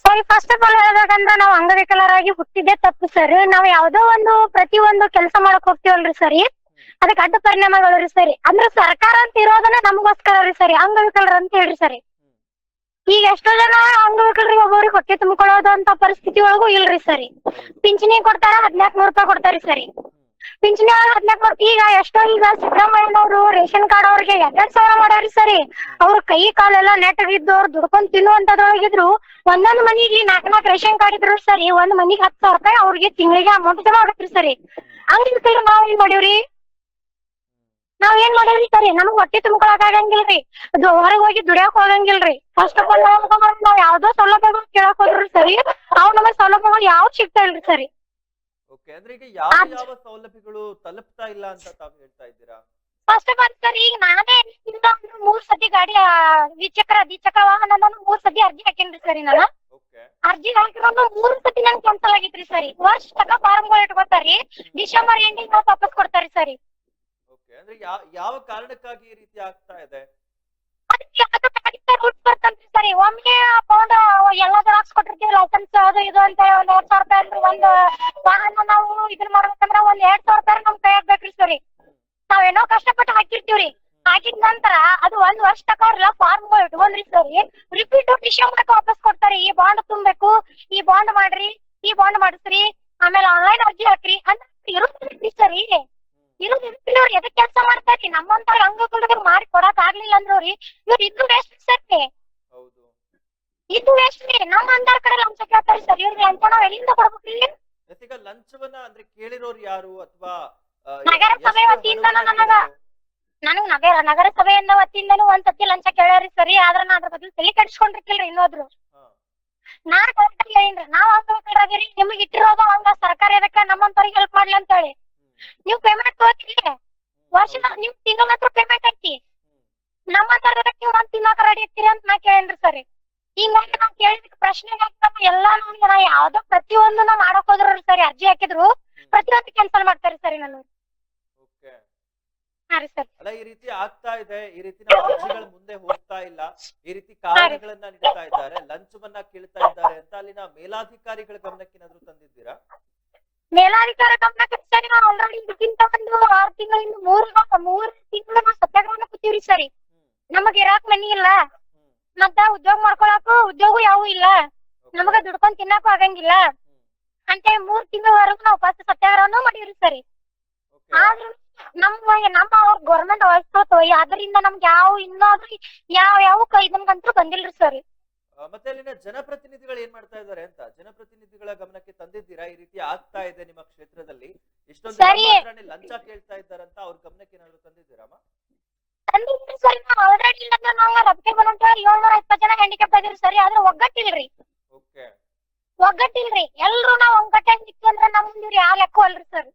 ಸರಿ, ಫಸ್ಟ್ ಆಫ್ ಆಲ್ ಹೇಳ್ಬೇಕಂದ್ರೆ ನಾವು ಅಂಗವಿಕಲರಾಗಿ ಹುಟ್ಟಿದ್ದೆ ತಪ್ಪು ಸರ್. ನಾವ್ ಯಾವ್ದೋ ಒಂದು ಪ್ರತಿಯೊಂದು ಕೆಲಸ ಮಾಡಕ್ ಹೋಗ್ತೀವಲ್ರಿ ಸರಿ, ಅದಕ್ಕೆ ಅಡ್ಡ ಪರಿಣಾಮಗಳು ರೀ ಸರಿ. ಅಂದ್ರೆ ಸರ್ಕಾರ ಅಂತ ಇರೋದನ್ನ ನಮಗೋಸ್ಕರ ರೀ ಸರಿ, ಅಂಗವಿಕಲರ ಅಂತ ಹೇಳ್ರಿ ಸರಿ. ಈಗ ಎಷ್ಟೋ ಜನ ಅಂಗವಿಕಲರಿಗೆ ಒಬ್ಬೊಬ್ರಿಗೆ ಹೊಟ್ಟೆ ತುಂಬಿಕೊಳ್ಳೋದು ಅಂತ ಪರಿಸ್ಥಿತಿ ಒಳಗೂ ಇಲ್ರಿ ಸರಿ. ಪಿಂಚಣಿ ಕೊಡ್ತಾರ, 1400 ರೂಪಾಯಿ ಕೊಡ್ತಾರಿ ಸರಿ. ಪಿಂಚಣಿ ಒಳಗೆ 1400. ಈಗ ಎಷ್ಟೋ ಈಗ ಸಿದ್ದರಾಮಯ್ಯನವರು ರೇಷನ್ ಕಾರ್ಡ್ ಅವ್ರಿಗೆ 2000 ಮಾಡ್ಯಾರಿ ಸರಿ. ಅವ್ರ ಕೈ ಕಾಲೆಲ್ಲ ನೆಟ್ಟಗಿದ್ದು ಅವ್ರು ದುಡ್ಕೊಂಡ್ ತಿನ್ನುವಂತದ್ರೊಳಗಿದ್ರು ಒಂದೊಂದ್ ಮನಿಗೆ 4 ರೇಷನ್ ಕಾರ್ಡ್ ಇದ್ರು ಸರಿ. ಒಂದ್ ಮನಿಗೆ 10,000 ರೂಪಾಯಿ ಅವ್ರಿಗೆ ತಿಂಗಳಿಗೆ ಅಮೌಂಟ್ ಜಮಾ ಆಗತ್ರಿ ಸರಿ. ಅಂಗವಿಕಲರು ನಾವ್ ಏನ್ ಮಾಡೀವ್ರಿ ಸರಿ, ನಮಗ್ ಹೊಟ್ಟೆ ತುಂಬ್ಕೊಳಕ್ ಆಗಂಗಿಲ್ರಿ, ಅದು ಹೊರಗೆ ಹೋಗಿ ದುಡಿಯಾಕ್ ಹೋಗಂಗಿಲ್ರಿ. ಫಸ್ಟ್ ಆಫ್ ಆಲ್ ನಾವ್ ಯಾವ್ದೋ ಸೌಲಭ್ಯಗಳು ಕೇಳಕ್ ಹೋದ್ರಿ ಸರಿ, ಅವ್ ನಮಗ್ ಸೌಲಭ್ಯಗಳು ಯಾವ್ದು ಸಿಗ್ತಾ ಇಲ್ರಿ ಸರಿ. ಅಂದ್ರೆ ಈಗ ಯಾವ ಸೌಲಭ್ಯಗಳು ತಲುಪ್ತಾ ಇಲ್ಲ ಅಂತ ತಾವ್ ಹೇಳ್ತಾ ಇದ್ದೀರಾ? ಫಸ್ಟ್ ಆಫ್ ಆಲ್ ಸರ್, ಈಗ ನಾನೇ 3 ಸತಿ ಗಾಡಿ ದ್ವಿಚಕ್ರ ವಾಹನ 3 ಸತಿ ಅರ್ಜಿ ಹಾಕೇನ್ರಿ ಸರಿ. ನಾನು ಅರ್ಜಿ ಹಾಕಿರೋದು 3 ಸತಿ ನನ್ ಕ್ಯಾನ್ಸಲ್ ಆಗಿತ್ರಿ ಸರಿ. ವರ್ಷ ತಕ ಫಾರ್ಮ್ಗಳು ಇಟ್ಕೊತಾರಿ, ಡಿಸೆಂಬರ್ ಎಂಡಿಂಗ್ ವಾಪಸ್ ಕೊಡ್ತಾರಿ ಸರಿ. ಅಂದ್ರೆ ಯಾವ ಕಾರಣಕ್ಕಾಗಿ ಈ ರೀತಿ ಆಗ್ತಾ ಇದೆ? ಮತ್ತೆ ರೂಟ್ ಬರ್ತಂತ್ರಿ ಸರಿ. ಒಮ್ಮೆ ಅಕೌಂಟ್ ಎಲ್ಲಾ ಜೆರಾಕ್ಸ್ ಕೊಟ್ಟಿರ್ತೀವಿ, ಲೈಸೆನ್ಸ್ ಅದು ಇದು ಅಂತ ಹೇಳಿ ಒಂದ್ 2,000 ರೂಪಾಯಿ ಅಲ್ರಿ. ಒಂದು ವಾಹನ ನಾವು ಇದನ್ನ ಮಾಡ್ಬೇಕಂದ್ರ ಒಂದ್ 2,000 ರೂಪಾಯಿ ನಮ್ ಕೈ ಹಾಕ್ಬೇಕ್ರಿ ಸರಿ. ನಾವೇನೋ ಕಷ್ಟಪಟ್ಟು ಹಾಕಿರ್ತೀವ್ರಿ. ಹಾಕಿದ ನಂತರ ಅದು 1 ವರ್ಷ ತಕ ಅವ್ರೆಲ್ಲ ಫಾರ್ಮ್ಗಳು ಇಟ್ಕೊಂಡ್ರಿ ಸರಿ, ರಿಪೀಟ್ ವಿಷಯ ಮಾಡಕ್ ವಾಪಸ್ ಕೊಡ್ತಾರೆ. ಈ ಬಾಂಡ್ ತುಂಬಬೇಕು, ಈ ಬಾಂಡ್ ಮಾಡ್ರಿ, ಈ ಬಾಂಡ್ ಮಾಡಿಸ್ರಿ, ಆಮೇಲೆ ಆನ್ಲೈನ್ ಅರ್ಜಿ ಹಾಕ್ರಿ ಅಂತ ಇರುತ್ರಿ ಸರಿ. ಇರೋದಿಲ್ಲ ಅವ್ರು ಎದಕ್ ಕೆಲಸ ಮಾಡ್ತಾರ್ರಿ? ನಮ್ಮಂತ ಅಂಗಗಳಿಗೆ ಮಾಡಿ ಕೊಡಕ್ ಆಗ್ಲಿಲ್ಲ ಅಂದ್ರಿ ಇವ್ರು ಇದ್ದು ವೇಸ್ಟ್ ಸರಿ. ಹೌದು, ಇದು ವೇಸ್ಟ್ ರೀ. ನಮ್ಮ ಅಂದಾರ ಕಡೆ ಲಂಚ ಕೇಳ್ತಾರೆ ಸರಿ. ಇವ್ರಿಗೆ ಅಂತ ನಾವ್ ಎಲ್ಲಿಂದ ಕೊಡ್ಬೇಕ್ರಿ? ಈಗ ಲಂಚವನ್ನ ಅಂದ್ರೆ ಕೇಳಿರೋರು ಯಾರು ಅಥವಾ ನಗರಸಭೆ ವತಿಯಿಂದ ನನಗ್ ನಗರಸಭೆಯಿಂದ ವತಿಯಿಂದನೂ ಒಂದ್ಸತಿ ಲಂಚ ಕೇಳ್ಯಾರಿ ಸರಿ. ಆದ್ರ ನಾ ಅದ್ರ ಬದಲು ತಲೆ ಕೆಡಿಸ್ಕೊಂಡಿರ್ತಿಲ್ರಿ ಇನ್ನೋದ್ರು. ನಾನ್ ಕರೆಕ್ಟ್ ಹೇಳಿನ್ರಿ, ನಾವ್ ಅಂಗವಿಕಲರಾಗಿರಿ, ನಿಮಗ್ ಇಟ್ಟಿರೋದು ಹಂಗ ಸರ್ಕಾರ ಎದಕ್ಕ ನಮ್ಮಂತವ್ರಿಗೆ ಹೆಲ್ಪ್ ಮಾಡ್ಲಿ ಅಂತ ಹೇಳಿ. ನೀವ್ ಪೇಮೆಂಟ್ ತಗೋತೀರಿ, ವರ್ಷದ ನಿಮ್ ತಿಂಗಳ ಮಾತ್ರ ಪೇಮೆಂಟ್ ಐತಿ. ನಮ್ಮಂತವ್ರ ನೀವು ಒಂದ್ ತಿನ್ನಕ ರೆಡಿ ಇರ್ತೀರಿ ಅಂತ ನಾ ಕೇಳೇನ್ರಿ ಸರಿ. ಹಿಂಗಾಗಿ ನಾವ್ ಕೇಳಿದ ಪ್ರಶ್ನೆ ಎಲ್ಲಾ ನಾ ಯಾವ್ದೋ ಪ್ರತಿಯೊಂದು ನಾ ಮಾಡಕ್ ಹೋದ್ರು ಸರಿ, ಅರ್ಜಿ ಹಾಕಿದ್ರು ಪ್ರತಿಯೊಂದು ಕ್ಯಾನ್ಸಲ್ ಮಾಡ್ತಾರಿ ಸರಿ ನಾನು. ಹಾ ರೀ ಸರ್. ಅಲ್ಲ, ಈ ರೀತಿ ಆಗ್ತಾ ಇದೆ, ಈ ರೀತಿ ನಾವು ಅರ್ಜಿಗಳ ಮುಂದೆ ಹೋಗ್ತಾ ಇಲ್ಲ, ಈ ರೀತಿ ಕಾರಣಗಳನ್ನ ನೀಡ್ತಾ ಇದ್ದಾರೆ, ಲಂಚವನ್ನ ಕೇಳ್ತಾ ಇದ್ದಾರೆ ಅಂತ ಅಲ್ಲಿನ ಮೇಲಾಧಿಕಾರಿಗಳ ಗಮನಕ್ಕೆ ಏನಾದ್ರು ತಂದಿದ್ದೀರಾ? ಮೇಲಾಧಿಕಾರಿ ಗಮನಕ್ಕೆ ಸರಿ ನಾವು ಆಲ್ರೆಡಿ ಇದಕ್ಕಿಂತ ಒಂದು 6 ತಿಂಗಳಿಂದ 3 ತಿಂಗಳು ನಾವು ಸತ್ಯಾಗ್ರಹನ ಕೂತೀವ್ರಿ ಸರಿ. ನಮಗ್ ಇರಾಕ್ ಮನಿ ಇಲ್ಲ, ಮತ್ತ ಉದ್ಯೋಗ ಮಾಡ್ಕೊಳಕು ಉದ್ಯೋಗ ಯಾವು ಇಲ್ಲ, ನಮಗ ದುಡ್ಕೊಂಡ್ ತಿನ್ನಾಕು ಆಗಂಗಿಲ್ಲ ಅಂತ 3 ತಿಂಗಳವರೆಗೂ ನಾವು ಫಸ್ಟ್ ಸತ್ಯಾಗ್ರಹನೂ ಮಾಡಿವ್ರಿ ಸರಿ. ಆದ್ರೂ ನಮ್ಮ ಅವ್ರ ಗೌರ್ಮೆಂಟ್ ವಹಿಸ್ತೋತೋ, ಅದರಿಂದ ನಮ್ಗೆ ಯಾವ ಇದನ್ಗಂತೂ ಬಂದಿಲ್ರಿ ಸರಿ. ಮತ್ತೆ ಅಲ್ಲಿನ ಜನಪ್ರತಿನಿಧಿಗಳು ಏನ್ ಮಾಡ್ತಾ ಇದ್ದಾರೆ ಅಂತ ಜನಪ್ರತಿನಿಧಿಗಳ ಗಮನಕ್ಕೆ ತಂದಿದ್ದೀರಾ? ಈ ರೀತಿ ಆಗ್ತಾ ಇದೆ ನಿಮ್ಮ ಕ್ಷೇತ್ರದಲ್ಲಿ, ಇಷ್ಟೊಂದು ಲಂಚ ಕೇಳ್ತಾ ಇದ್ದಾರಂತ ಅವ್ರ ಗಮನಕ್ಕೆ ಏನಾದ್ರು ತಂದಿದ್ದೀರಾಮ? ತಂದಿದ್ರಿ ಸರಿ. ನಾವು ಆಲ್ರೆಡಿ ಇಲ್ಲಂದ್ರೆ ನಾವು ರಬ್ಕೆ ಬಂದಂತ 720 ಜನ ಹ್ಯಾಂಡಿಕ್ಯಾಪ್ ಆಗಿರಿ ಸರಿ. ಆದ್ರೆ ಒಗ್ಗಟ್ಟಿಲ್ರಿ, ಒಗ್ಗಟ್ಟಿಲ್ರಿ. ಎಲ್ರು ನಾವ್ ಒಗ್ಗಟ್ಟಾಗಿ ನಿಂತ್ಕೊಂಡ್ರೆ ನಮ್ ಮುಂದೆ ಯಾವ ಲೆಕ್ಕ ಅಲ್ರಿ ಸರ್.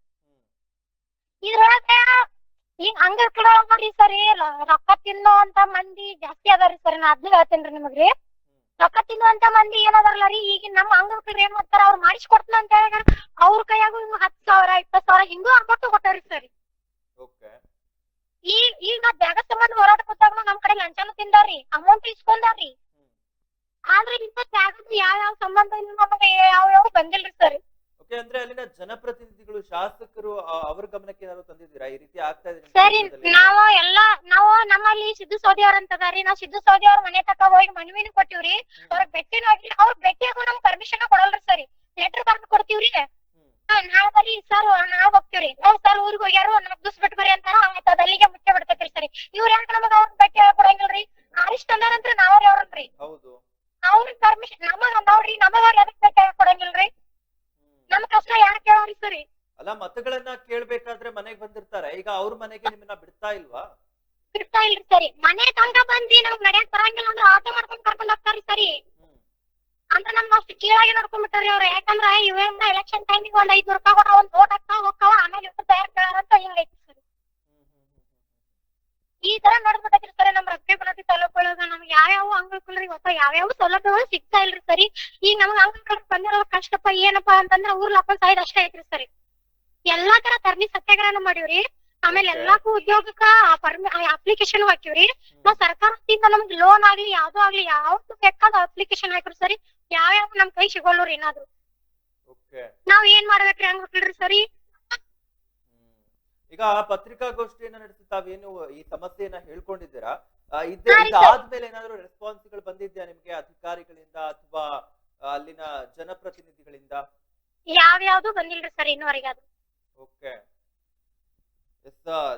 ಇದ್ರೊಳಗೆ ಈಗ ಅಂಗವಿಕಲ ನೋಡ್ರಿ ಸರಿ, ರೊಕ್ಕ ತಿನ್ನೋಂತ ಮಂದಿ ಜಾಸ್ತಿ ಅದಾರಿ ಸರಿ. ನಾ ಅದ್ನ ಹೇಳ್ತೇನ್ರಿ ನಿಮಗ್ರಿ. ರೊಕ್ಕ ತಿನ್ನುವಂತ ಮಂದಿ ಏನದಾರಲ್ಲ ರೀ, ಈಗ ನಮ್ಮ ಅಂಗವಿಕಲರು ಏನ್ ಮಾಡ್ತಾರ, ಅವ್ರು ಮಾಡಿಸ್ಕೊಡ್ತಾನ ಅಂತ ಹೇಳಿ ಅವ್ರ ಕೈಯಾಗ 10,000 20,000 ಹಿಂಗೂ ಅಮೌಂಟ್ ಕೊಟ್ಟಾರಿ ಸರಿ. ಈಗ ನಾ ಜಾಗ ಸಂಬಂಧ ಹೋರಾಟ ಕೂತಾಗ ನಮ್ ಕಡೆ ಲಂಚನೂ ತಿಂದಾರಿ, ಅಮೌಂಟ್ ಇಸ್ಕೊಂಡಾರಿ. ಆದ್ರೆ ಇಂತ ಜಾಗದ ಯಾವ ಸಂಬಂಧ ಇಲ್ಲ ನಮಗೆ, ಯಾವ ಬಂದಿಲ್ರಿ ಸರ್. ಅಂದ್ರೆ ಅಲ್ಲಿನ ಜನಪ್ರತಿನಿಧಿಗಳು, ಶಾಸಕರು ಅವ್ರ ಗಮನಕ್ಕೆ ಏನಾದ್ರು ತಂದಿದ್ದೀರಾ ಈ ರೀತಿ ಆಗ್ತಾ ಇದೆ ಸರಿ? ನಾವು ನಮ್ಮಲ್ಲಿ ಸಿದ್ದು ಸೋದಿ ಅವ್ರ ಅಂತ ಅದಾರಿ. ನಾವ್ ಸಿದ್ದು ಸೋದಿ ಅವ್ರ ಮನೆ ತಕ ಹೋಗಿ ಮನವಿನ ಕೊಟ್ಟಿವ್ರಿ. ಅವ್ರ ಭೇಟಿನೂ ಆಗಿಲ್ಲ. ಅವ್ರ ಭೇಟಿಯಾಗೂ ನಮ್ ಪರ್ಮಿಷನ್ ಕೊಡಲ್ರಿ ಸರಿ. ಲೆಟರ್ ಬರ್ದು ಕೊಡ್ತೀವ್ರಿ, ನಾವ್ ಬರೀ ಸರ್ ನಾವ್ ಹೋಗ್ತೀವ್ರಿ. ನಾವ್ ಸರ್ ಊರಿಗೆ ಹೋಗ್ಯಾರು, 4 ದಿವಸ ಬಿಟ್ಟು ಬರೀ ಅಂತಾರ, ಆಯ್ತು ಅದ್ ಅಲ್ಲಿಗೆ ಮುಚ್ಚೆ ಬಿಡ್ತೈತ್ರಿ ಸರಿ. ಇವ್ರ ಯಾಕ ನಮಗ ಅವ್ರ ಭೇಟಿ ಕೊಡಂಗಿಲ್ರಿ? ಅರಿಷ್ಟ ಅಂದಾರಂತ್ರ ನಾವ್ರಿ ಅವ್ರನ್ರಿ. ಅವ್ರ ಪರ್ಮಿಷನ್ ನಮಗ ನೋಡ್ರಿ, ನಮಗ ಅವ್ರ ಎದಕ್ ಭೇಟಿ ಕೊಡಂಗಿಲ್ರಿ? ನಮ್ ಕಷ್ಟ ಯಾರು ಕೇಳೋರಿ ಸರಿ? ಅಲ್ಲ, ಮತಗಳನ್ನ ಕೇಳ್ಬೇಕಾದ್ರೆ ಮನೆಗ್ ಬಂದಿರ್ತಾರೆ, ಈಗ ಅವ್ರ ಮನೆಗೆ ನಿಮ್ಮನ್ನ ಬಿಡ್ತಾ ಇಲ್ವಾ? ಬಿಡ್ತಾ ಇಲ್ರಿ ಸರಿ. ಮನೆ ತನಕ ಬಂದಿ ನಮ್ಗ್ ನಡ್ಯಾಕ್ ಬರಂಗಿಲ್ಲ ಅಂದ್ರೆ ಆಟೋ ಮಾಡ್ಕೊಂಡ್ ಕರ್ಕೊಂಡ್ ಹೋಗ್ತಾರಿ ಸರಿ. ಅಂತ ನಮ್ಗೆ ಅಷ್ಟು ಕೀಳಾಗಿ ನೋಡ್ಕೊಂಡ್ಬಿಟ್ಟಾರಿ ಅವ್ರು. ಯಾಕಂದ್ರ ಇವೆಲ್ಲ ಎಲೆಕ್ಷನ್ ಟೈಮಿಗೆ ಒಂದ್ 500 ರೂಪಾಯಿ ಕೊಡ, ಒಂದ್ ವೋಟ್ ಹಾಕ್ತಾವ ಹೋಗ್ತಾವ, ಆಮೇಲೆ ತಯಾರು ಕೇಳಾರಂತ ಹಿಂಗೈತಿ ಸರಿ. ಈ ತರ ನೋಡ್ಬಿಟ್ಟೈತ್ರಿ ಸರಿ. ನಮ್ ರಸ್ತೆ ಬರತಿ ತಾಲೂಕೊಳಗ ನಮ್ಗೆ ಯಾವ್ಯಾವ ಅಂಗವಿಕಲರಿಗೆ ಹೊಸ ಯಾವ್ಯಾವ ಸೌಲಭ್ಯಗಳು ಸಿಗ್ತಾ ಇಲ್ರಿ ಸರಿ. ಈಗ ನಮ್ಗೆ ಅಂಗವಿಕಲರಿಗೆ ಬಂದಿರೋ ಕಷ್ಟಪ್ಪ ಏನಪ್ಪಾ ಅಂತಂದ್ರ ಊರ್ ಲಾಕೊಂಡ್ ಸಾಯ್ದ ಅಷ್ಟೇ ಐತ್ರಿ ಸರಿ. ಎಲ್ಲಾ ತರ ಧರಣಿ ಸತ್ಯಾಗ್ರಹನ ಮಾಡಿವ್ರಿ. ಆಮೇಲೆ ಎಲ್ಲಾಕು ಉದ್ಯೋಗಕ್ಕ ಅಪ್ಲಿಕೇಶನ್ ಹಾಕಿವ್ರಿ. ನಾವ್ ಸರ್ಕಾರದಿಂದ ನಮ್ಗೆ ಲೋನ್ ಆಗ್ಲಿ ಯಾವ್ದು ಆಗ್ಲಿ ಯಾವ್ದು ಬೇಕಾದ ಅಪ್ಲಿಕೇಶನ್ ಹಾಕಿರಿ ಸರಿ. ಯಾವ್ಯಾವ ನಮ್ ಕೈ ಸಿಗೋಲ್ರಿ ಏನಾದ್ರು. ನಾವ್ ಏನ್ ಮಾಡ್ಬೇಕ್ರಿ ಅಂಗವಿಕಲರಿ ಸರಿ? ಈಗ ಪತ್ರಿಕಾಗೋಷ್ಠಿಯನ್ನ ನಡೆಸಿ ತಾವೇನು ಈ ಸಮಸ್ಯೆಯನ್ನ ಹೇಳ್ಕೊಂಡಿದ್ದೀರಾ, ಇದಾದ್ಮೇಲೆ ಏನಾದ್ರು ರೆಸ್ಪಾನ್ಸ್ಗಳು ಬಂದಿದ್ಯಾ ನಿಮ್ಗೆ ಅಧಿಕಾರಿಗಳಿಂದ ಅಥವಾ ಅಲ್ಲಿನ ಜನಪ್ರತಿನಿಧಿಗಳಿಂದ? ಯಾವ್ಯಾವ್ದು ಬಂದಿಲ್ರಿ ಸರ್ ಇನ್ನುವರೆಗೆ ಅದು.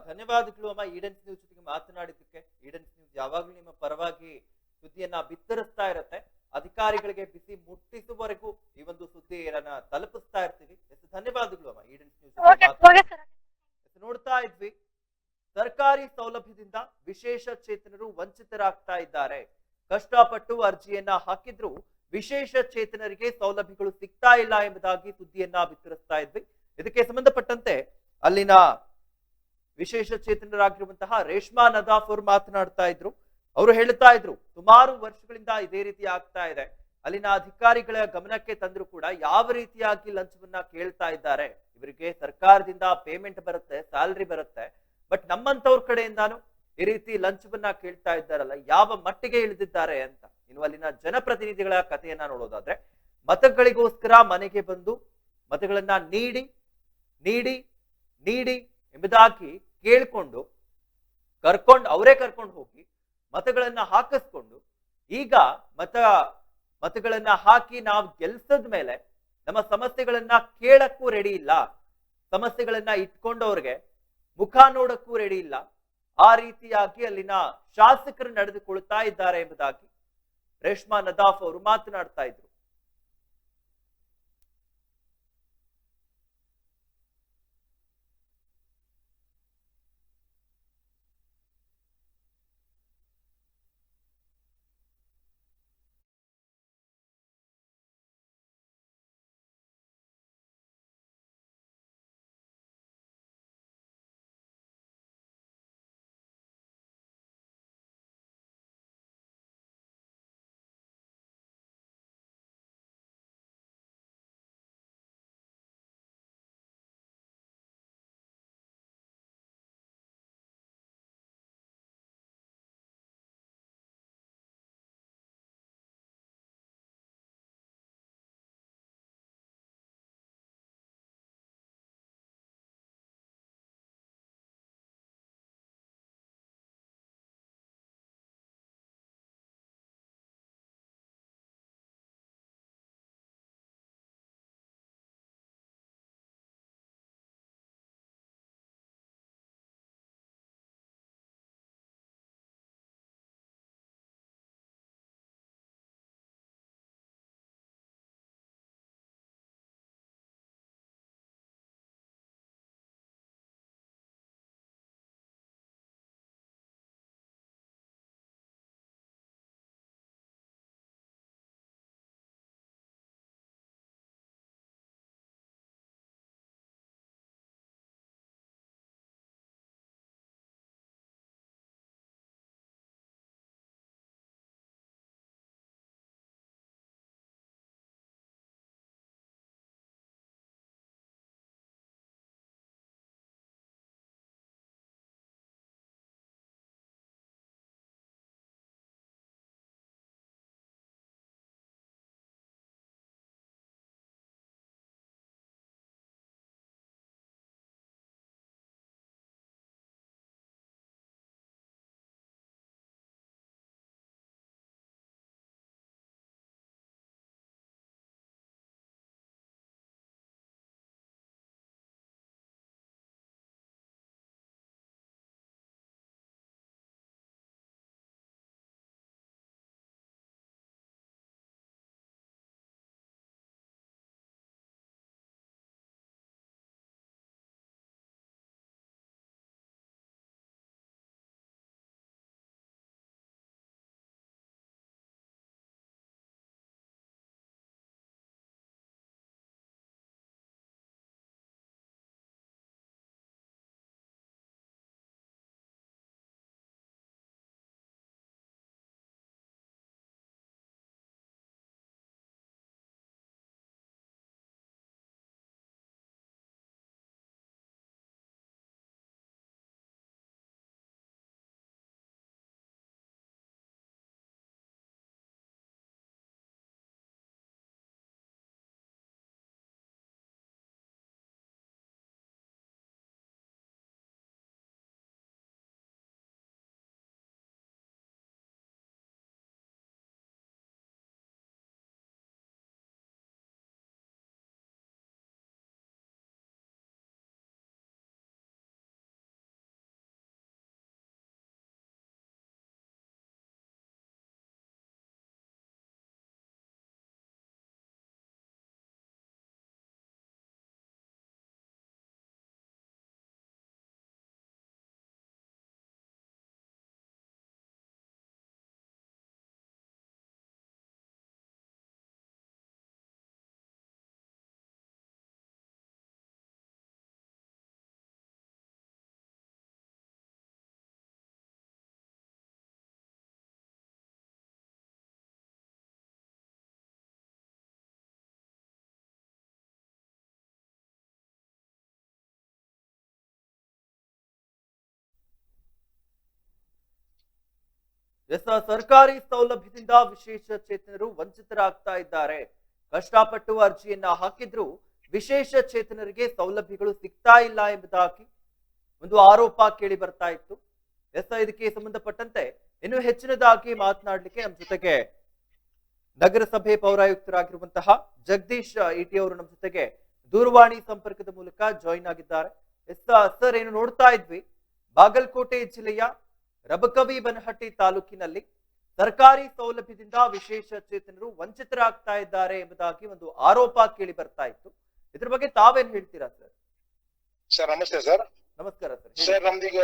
ಧನ್ಯವಾದಗಳು ಅಮ್ಮ ಈಡನ್ಸ್ ನ್ಯೂಸ್ ಜೊತೆಗೆ ಮಾತನಾಡಿದ್ದಕ್ಕೆ. ಈಡನ್ಸ್ ನ್ಯೂಸ್ ಯಾವಾಗ್ಲೂ ನಿಮ್ಮ ಪರವಾಗಿ ಸುದ್ದಿಯನ್ನ ಬಿತ್ತರಿಸ್ತಾ ಇರತ್ತೆ. ಅಧಿಕಾರಿಗಳಿಗೆ ಬಿಸಿ ಮುಟ್ಟಿಸುವವರೆಗೂ ಈ ಒಂದು ಸುದ್ದಿಯನ್ನ ತಲುಪಿಸ್ತಾ ಇರ್ತೀವಿ. ಧನ್ಯವಾದಗಳು ಅಮ್ಮ ಈಡನ್ಸ್ ನ್ಯೂಸ್. ನೋಡ್ತಾ ಇದ್ವಿ, ಸರ್ಕಾರಿ ಸೌಲಭ್ಯದಿಂದ ವಿಶೇಷ ಚೇತನರು ವಂಚಿತರಾಗ್ತಾ ಇದ್ದಾರೆ. ಕಷ್ಟಪಟ್ಟು ಅರ್ಜಿಯನ್ನ ಹಾಕಿದ್ರು ವಿಶೇಷ ಚೇತನರಿಗೆ ಸೌಲಭ್ಯಗಳು ಸಿಗ್ತಾ ಇಲ್ಲ ಎಂಬುದಾಗಿ ಸುದ್ದಿಯನ್ನ ಬಿತ್ತರಿಸ್ತಾ ಇದ್ವಿ. ಇದಕ್ಕೆ ಸಂಬಂಧಪಟ್ಟಂತೆ ಅಲ್ಲಿನ ವಿಶೇಷ ಚೇತನರಾಗಿರುವಂತಹ ರೇಷ್ಮಾ ನದಾಫ್ ಮಾತನಾಡ್ತಾ ಇದ್ರು. ಅವರು ಹೇಳ್ತಾ ಇದ್ರು, ಸುಮಾರು ವರ್ಷಗಳಿಂದ ಇದೇ ರೀತಿ ಆಗ್ತಾ ಇದೆ. ಅಲ್ಲಿನ ಅಧಿಕಾರಿಗಳ ಗಮನಕ್ಕೆ ತಂದ್ರು ಕೂಡ ಯಾವ ರೀತಿಯಾಗಿ ಲಂಚವನ್ನ ಕೇಳ್ತಾ ಇದ್ದಾರೆ. ಇವರಿಗೆ ಸರ್ಕಾರದಿಂದ ಪೇಮೆಂಟ್ ಬರುತ್ತೆ, ಸ್ಯಾಲರಿ ಬರುತ್ತೆ, ಬಟ್ ನಮ್ಮಂತವ್ರ ಕಡೆಯಿಂದಾನು ಈ ರೀತಿ ಲಂಚವನ್ನ ಕೇಳ್ತಾ ಇದ್ದಾರಲ್ಲ, ಯಾವ ಮಟ್ಟಿಗೆ ಇಳಿದಿದ್ದಾರೆ ಅಂತ. ಇನ್ನು ಅಲ್ಲಿನ ಜನಪ್ರತಿನಿಧಿಗಳ ಕಥೆಯನ್ನ ನೋಡೋದಾದ್ರೆ, ಮತಗಳಿಗೋಸ್ಕರ ಮನೆಗೆ ಬಂದು ಮತಗಳನ್ನ ನೀಡಿ ನೀಡಿ ನೀಡಿ ಎಂಬುದಾಗಿ ಕೇಳ್ಕೊಂಡು ಅವರೇ ಕರ್ಕೊಂಡು ಹೋಗಿ ಮತಗಳನ್ನ ಹಾಕಿಸ್ಕೊಂಡು, ಈಗ ಮತಗಳನ್ನ ಹಾಕಿ ನಾವು ಗೆಲ್ಸದ ಮೇಲೆ ನಮ್ಮ ಸಮಸ್ಯೆಗಳನ್ನ ಕೇಳಕ್ಕೂ ರೆಡಿ ಇಲ್ಲ, ಸಮಸ್ಯೆಗಳನ್ನ ಇಟ್ಕೊಂಡವ್ರಿಗೆ ಮುಖ ನೋಡಕ್ಕೂ ರೆಡಿ ಇಲ್ಲ, ಆ ರೀತಿಯಾಗಿ ಅಲ್ಲಿನ ಶಾಸಕರು ನಡೆದುಕೊಳ್ತಾ ಇದ್ದಾರೆ ಎಂಬುದಾಗಿ ರೇಷ್ಮಾ ನದಾಫ್ ಅವರು ಮಾತನಾಡ್ತಾ ಇದ್ರು. ಸರ್ಕಾರಿ ಸೌಲಭ್ಯದಿಂದ ವಿಶೇಷ ಚೇತನರು ವಂಚಿತರಾಗ್ತಾ ಇದ್ದಾರೆ. ಕಷ್ಟಪಟ್ಟು ಅರ್ಜಿಯನ್ನ ಹಾಕಿದ್ರು ವಿಶೇಷ ಚೇತನರಿಗೆ ಸೌಲಭ್ಯಗಳು ಸಿಗ್ತಾ ಇಲ್ಲ ಎಂಬುದಾಗಿ ಒಂದು ಆರೋಪ ಕೇಳಿ ಬರ್ತಾ ಇತ್ತು. ಇದಕ್ಕೆ ಸಂಬಂಧಪಟ್ಟಂತೆ ಇನ್ನು ಹೆಚ್ಚಿನದಾಗಿ ಮಾತನಾಡಲಿಕ್ಕೆ ನಮ್ಮ ಜೊತೆಗೆ ನಗರಸಭೆ ಪೌರಾಯುಕ್ತರಾಗಿರುವಂತಹ ಜಗದೀಶ್ ಇಟಿ ಅವರು ನಮ್ಮ ಜೊತೆಗೆ ದೂರವಾಣಿ ಸಂಪರ್ಕದ ಮೂಲಕ ಜಾಯಿನ್ ಆಗಿದ್ದಾರೆ. ಸರ್, ಏನು ನೋಡ್ತಾ ಇದ್ವಿ, ಬಾಗಲಕೋಟೆ ಜಿಲ್ಲೆಯ ರಬಕವಿಬನಹಟ್ಟಿ ತಾಲೂಕಿನಲ್ಲಿ ಸರ್ಕಾರಿ ಸೌಲಭ್ಯದಿಂದ ವಿಶೇಷ ಚೇತನರು ವಂಚಿತರಾಗ್ತಾ ಇದ್ದಾರೆ ಎಂಬುದಾಗಿ ಒಂದು ಆರೋಪ ಕೇಳಿ ಬರ್ತಾ ಇತ್ತು. ಇದ್ರ ಬಗ್ಗೆ ತಾವೇನ್ ಹೇಳ್ತೀರಾ ಸರ್? ಸರ್ ನಮಸ್ತೆ ಸರ್. ನಮಸ್ಕಾರ ಸರ್. ಸರ್ ನಮ್ದೀಗ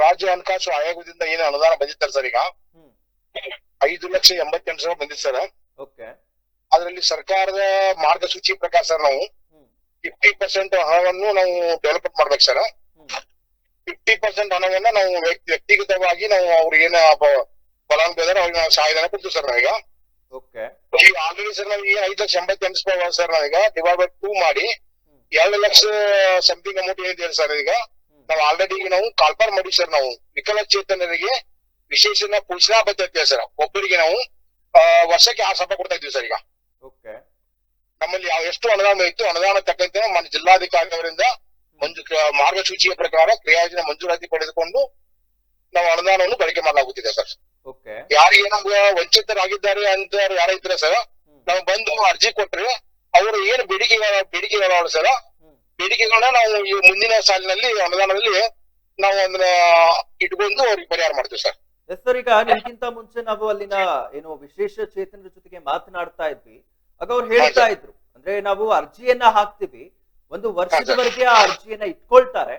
ರಾಜ್ಯ ಹಣಕಾಸು ಆಯೋಗದಿಂದ ಏನು ಅನುದಾನ ಬಂದಿತ್ತಾರೆ ಸರ್, ಈಗ 5,80,000 ಬಂದಿತ್ತು ಸರ್. ಓಕೆ. ಅದರಲ್ಲಿ ಸರ್ಕಾರದ ಮಾರ್ಗಸೂಚಿ ಪ್ರಕಾರ ಸರ್ ನಾವು 50% ಹಣವನ್ನು ನಾವು ಡೆವಲಪ್ಮೆಂಟ್ ಮಾಡ್ಬೇಕು ಸರ್. 50% ಹಣವನ್ನ ನಾವು ವ್ಯಕ್ತಿಗತವಾಗಿ ನಾವು ಅವ್ರಿಗೆ ಏನ ಫಲಾನುಭವಿದಾರೆ ಅವ್ರಿಗೆ ನಾವು ಸಹಾಯಧನ ಕೊಡ್ತೀವಿ ಸರ್ ನಾವೀಗ. ಓಕೆ. ಈಗ ಆಲ್ರೆಡಿ ಸರ್ ನಾವು ಈಗ 5,80,000 ಸರ್ ನಾವೀಗ ಡಿವೈಡ್ ಬೈ 2 ಮಾಡಿ 2 ಲಕ್ಷ ಸಮಥಿಂಗ್ ಅಮೌಂಟ್ ಏನಿದೆ ಸರ್ ಈಗ ನಾವು ಆಲ್ರೆಡಿ ನಾವು ಕಾಲ್ಪಾರ್ ಮಾಡಿ ಸರ್. ನಾವು ವಿಕಲಚೇತನರಿಗೆ ವಿಶೇಷ ಪೋಷಣಾ ಭದ್ರತೆ ಸರ್, ಒಬ್ಬರಿಗೆ ನಾವು ವರ್ಷಕ್ಕೆ 6,000 ಕೊಡ್ತಾ ಇದ್ವಿ ಸರ್. ಈಗ ಓಕೆ. ನಮ್ಮಲ್ಲಿ ಎಷ್ಟು ಅನುದಾನ ಇತ್ತು ಅನುದಾನ ತಕ್ಕಂತೆ ಮಾನ್ಯ ಜಿಲ್ಲಾಧಿಕಾರಿ ಅವರಿಂದ ಮಾರ್ಗಸೂಚಿಯ ಪ್ರಕಾರ ಕ್ರಿಯಾಯೋಜನೆ ಮಂಜೂರಾತಿ ಪಡೆದುಕೊಂಡು ನಾವು ಅನುದಾನವನ್ನು ಬಳಕೆ ಮಾಡಲಾಗುತ್ತಿದೆ ಸರ್. ಓಕೆ. ಯಾರಿಗೆ ನಮ್ಗೆ ವಂಚಿತರಾಗಿದ್ದಾರೆ ಅಂತ ಯಾರ ಇದ್ರೆ ಸರ್, ನಾವು ಬಂದು ಅರ್ಜಿ ಕೊಟ್ರೆ ಅವರು ಏನು ಬೇಡಿಕೆಗಳು ಸರ್, ಬೇಡಿಕೆಗಳನ್ನ ನಾವು ಈ ಮುಂದಿನ ಸಾಲಿನಲ್ಲಿ ಅನುದಾನದಲ್ಲಿ ನಾವು ಅದನ್ನ ಇಟ್ಕೊಂಡು ಅವ್ರಿಗೆ ಪರಿಹಾರ ಮಾಡ್ತೀವಿ ಸರ್. ಸರ್, ಈಗ ನಿಮ್ಗಿಂತ ಮುಂಚೆ ನಾವು ಅಲ್ಲಿನ ಏನು ವಿಶೇಷ ಚೇತನರ ಜೊತೆಗೆ ಮಾತನಾಡ್ತಾ ಇದ್ವಿ. ಆಗ ಅವ್ರು ಹೇಳ್ತಾ ಇದ್ರು, ಅಂದ್ರೆ ನಾವು ಅರ್ಜಿಯನ್ನ ಹಾಕ್ತಿವಿ, 1 ವರ್ಷದವರೆಗೆ ಆ ಅರ್ಜಿಯನ್ನ ಇಟ್ಕೊಳ್ತಾರೆ,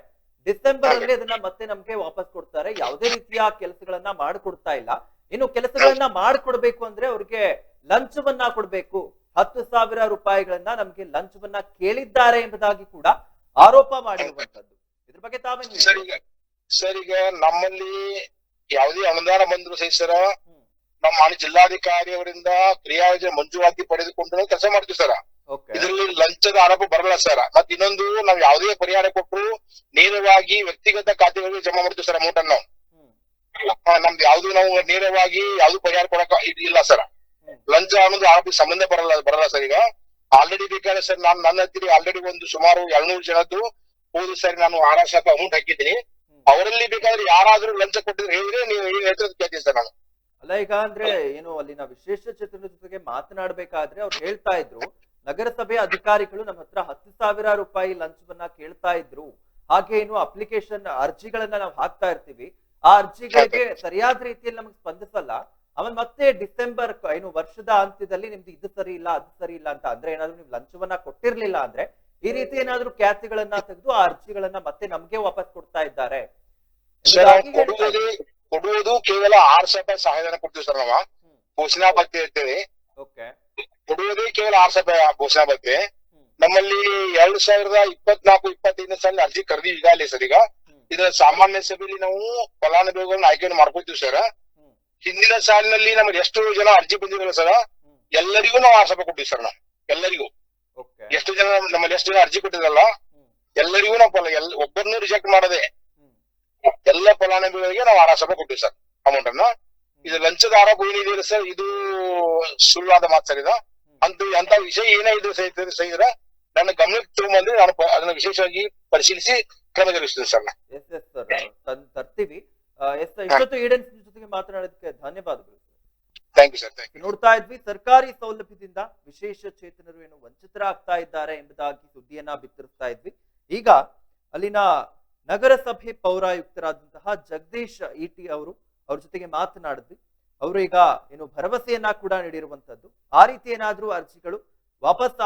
ಡಿಸೆಂಬರ್ ಅಲ್ಲಿ ಅದನ್ನ ಮತ್ತೆ ನಮ್ಗೆ ವಾಪಸ್ ಕೊಡ್ತಾರೆ, ಯಾವುದೇ ರೀತಿಯ ಕೆಲಸಗಳನ್ನ ಮಾಡ್ಕೊಡ್ತಾ ಇಲ್ಲ. ಇನ್ನು ಕೆಲಸಗಳನ್ನ ಮಾಡ್ಕೊಡ್ಬೇಕು ಅಂದ್ರೆ ಅವ್ರಿಗೆ ಲಂಚವನ್ನ ಕೊಡ್ಬೇಕು, 10,000 ರೂಪಾಯಿಗಳನ್ನ ನಮ್ಗೆ ಲಂಚವನ್ನ ಕೇಳಿದ್ದಾರೆ ಎಂಬುದಾಗಿ ಕೂಡ ಆರೋಪ ಮಾಡಿರುವಂತದ್ದು. ಇದ್ರ ಬಗ್ಗೆ ತಾವೇನು ಸರ್? ಈಗ ನಮ್ಮಲ್ಲಿ ಯಾವುದೇ ಅನುದಾನ ಬಂದ್ರು ಸಹಿತ ಸರ್, ನಮ್ಮ ಮಾನ್ಯ ಜಿಲ್ಲಾಧಿಕಾರಿ ಅವರಿಂದ ಕ್ರಿಯಾಯೋಜನೆ ಮಂಜೂರಾತಿ ಪಡೆದುಕೊಂಡು ಕೆಲಸ ಮಾಡ್ತೀವಿ ಸರ್. ಇದರಲ್ಲಿ ಲಂಚದ ಆರೋಪ ಬರಲ್ಲ ಸರ್. ಮತ್ತೆ ಇನ್ನೊಂದು, ನಾವು ಯಾವುದೇ ಪರಿಹಾರ ಕೊಟ್ಟರು ನೇರವಾಗಿ ವ್ಯಕ್ತಿಗತ ಖಾತೆಗಳಿಗೆ ಜಮಾ ಮಾಡ್ತೀವಿ ಸರ್ ಅಮೌಂಟ್ ಅನ್ನು. ನಮ್ದು ಯಾವ್ದು ನಾವು ನೇರವಾಗಿ ಯಾವ್ದು ಪರಿಹಾರ ಕೊಡಕ ಇಲ್ಲ ಸರ್. ಲಂಚ ಅನ್ನೋದು ಆರೋಪ ಸಂಬಂಧ ಬರಲ್ಲ ಸರ್. ಈಗ ಆಲ್ರೆಡಿ ಬೇಕಾದ್ರೆ ಸರ್ ನಾನು ನನ್ನ ಹತ್ತಿರ ಆಲ್ರೆಡಿ ಸುಮಾರು 200 ಜನದ್ದು ಹೋದ ಸರಿ ನಾನು 6,000 ಅಮೌಂಟ್ ಹಾಕಿದ್ದೀನಿ. ಅವರಲ್ಲಿ ಬೇಕಾದ್ರೆ ಯಾರಾದ್ರೂ ಲಂಚ ಕೊಟ್ಟಿದ್ರೆ ಹೇಳಿದ್ರೆ ನೀವು ಏನ್ ಹೇಳ್ತಾರೆ ಕೇಳ್ತೀನಿ ಸರ್ ನಾನು. ಅಲ್ಲ, ಈಗ ಅಂದ್ರೆ ಏನು ಅಲ್ಲಿನ ವಿಶೇಷ ಚೇತನರ ಜೊತೆಗೆ ಮಾತನಾಡ್ಬೇಕಾದ್ರೆ ಅವ್ರು ಹೇಳ್ತಾ ಇದ್ರು, ನಗರಸಭೆ ಅಧಿಕಾರಿಗಳು ನಮ್ಮ ಹತ್ರ 10,000 ರೂಪಾಯಿ ಲಂಚವನ್ನ ಕೇಳ್ತಾ ಇದ್ರು. ಹಾಗೆ ಏನು ಅಪ್ಲಿಕೇಶನ್ ಅರ್ಜಿಗಳನ್ನ ನಾವು ಹಾಕ್ತಾ ಇರ್ತೀವಿ, ಆ ಅರ್ಜಿಗಳಿಗೆ ಸರಿಯಾದ ರೀತಿಯಲ್ಲಿ ನಮ್ಗೆ ಸ್ಪಂದಿಸಲ್ಲ. ಆಮೇಲೆ ಮತ್ತೆ ಡಿಸೆಂಬರ್ ಏನು ವರ್ಷದ ಅಂತ್ಯದಲ್ಲಿ ನಿಮ್ದು ಇದು ಸರಿ ಇಲ್ಲ ಅದು ಸರಿ ಇಲ್ಲ ಅಂತ ಅಂದ್ರೆ ಏನಾದ್ರು ನೀವು ಲಂಚವನ್ನ ಕೊಟ್ಟಿರ್ಲಿಲ್ಲ ಅಂದ್ರೆ ಈ ರೀತಿ ಏನಾದ್ರು ಖ್ಯಾತಿಗಳನ್ನ ತೆಗೆದು ಆ ಅರ್ಜಿಗಳನ್ನ ಮತ್ತೆ ನಮ್ಗೆ ವಾಪಸ್ ಕೊಡ್ತಾ ಇದ್ದಾರೆ. ಕೊಡುವುದು ಕೇವಲ 6,000 ಸಹಾಯಧನ ಕೊಡ್ತೀವಿ ಸರ್ ನಾವು, ಪೋಷಣಾ ಭತ್ಯೆ ಇರ್ತೇವೆ. ಕೊಡುವುದೇ ಕೇವಲ 6,000 ಪೋಷಣಾ ಭತ್ಯೆ. ನಮ್ಮಲ್ಲಿ 2024-25 ಸಾಲಿನ ಅರ್ಜಿ ಕರೆದಿ ಈಗಾಗಲೇ ಸರ್. ಈಗ ಇದರ ಸಾಮಾನ್ಯ ಸಭೆಯಲ್ಲಿ ನಾವು ಫಲಾನುಭವಿಗಳನ್ನ ಆಯ್ಕೆಯನ್ನು ಮಾಡ್ಕೊಳ್ತೀವಿ ಸರ್. ಹಿಂದಿನ ಸಾಲಿನಲ್ಲಿ ನಮ್ಗೆ ಎಷ್ಟು ಜನ ಅರ್ಜಿ ಬಂದಿರಲ್ಲ ಸರ್, ಎಲ್ಲರಿಗೂ ನಾವು 6,000 ಕೊಟ್ಟಿವಿ ಸರ್. ನಾವು ಎಲ್ಲರಿಗೂ ಎಷ್ಟು ಜನ ನಮ್ಮಲ್ಲಿ ಎಷ್ಟು ಜನ ಅರ್ಜಿ ಕೊಟ್ಟಿರಲ್ಲ ಎಲ್ಲರಿಗೂ ನಾವು ಒಬ್ಬರನ್ನು ರಿಜೆಕ್ಟ್ ಮಾಡದೆ ಎಲ್ಲ ಫಲಾನುಭವಿಗಳಿಗೆ ನಾವು 6,000 ಕೊಟ್ಟಿವಿ ಸರ್ ಅಮೌಂಟ್ ಅನ್ನ. ಇದು ಲಂಚದ ಆರೋಪ ಏನಿದೆ ಸರ್, ಇದು ಸುಳ್ಳಾದ ಮಾತು ಸರ್. ಇದು ಅಂತ ವಿಷಯ ಏನೇ ಇದ್ರೆ ಸಹಿತ ನನ್ನ ಗಮನಕ್ಕೆ ತಗೊಂಡ್ಬಂದ್ರೆ ನಾನು ಅದನ್ನ ವಿಶೇಷವಾಗಿ ಪರಿಶೀಲಿಸಿ ಕ್ರಮ ಜರುಗಿಸ್ತೀನಿ ಸರ್. ತರ್ತೀವಿ. ಇಷ್ಟೊತ್ತು ಈಡನ್ಸ್ ಜೊತೆಗೆ ಮಾತನಾಡೋದಕ್ಕೆ ಧನ್ಯವಾದಗಳು. Thank you sir. ನೋಡ್ತಾ ಇದ್ವಿ, ಸರ್ಕಾರಿ ಸೌಲಭ್ಯದಿಂದ ವಿಶೇಷ ಚೇತನರು ಏನು ವಂಚಿತರಾಗ್ತಾ ಇದ್ದಾರೆ ಎಂಬುದಾಗಿ ಸುದ್ದಿಯನ್ನ ಬಿತ್ತರಿಸ್ತಾ ಇದ್ವಿ. ಈಗ ಅಲ್ಲಿನ ನಗರಸಭೆ ಪೌರಾಯುಕ್ತರಾದಂತಹ ಜಗದೀಶ್ ಇಟಿ ಅವ್ರ ಜೊತೆಗೆ ಮಾತನಾಡಿದ್ವಿ. ಅವರು ಈಗ ಏನು ಭರವಸೆಯನ್ನ ಕೂಡ ನೀಡಿರುವಂತದ್ದು, ಆ ರೀತಿ ಏನಾದ್ರೂ ಅರ್ಜಿಗಳು ವಾಪಸ್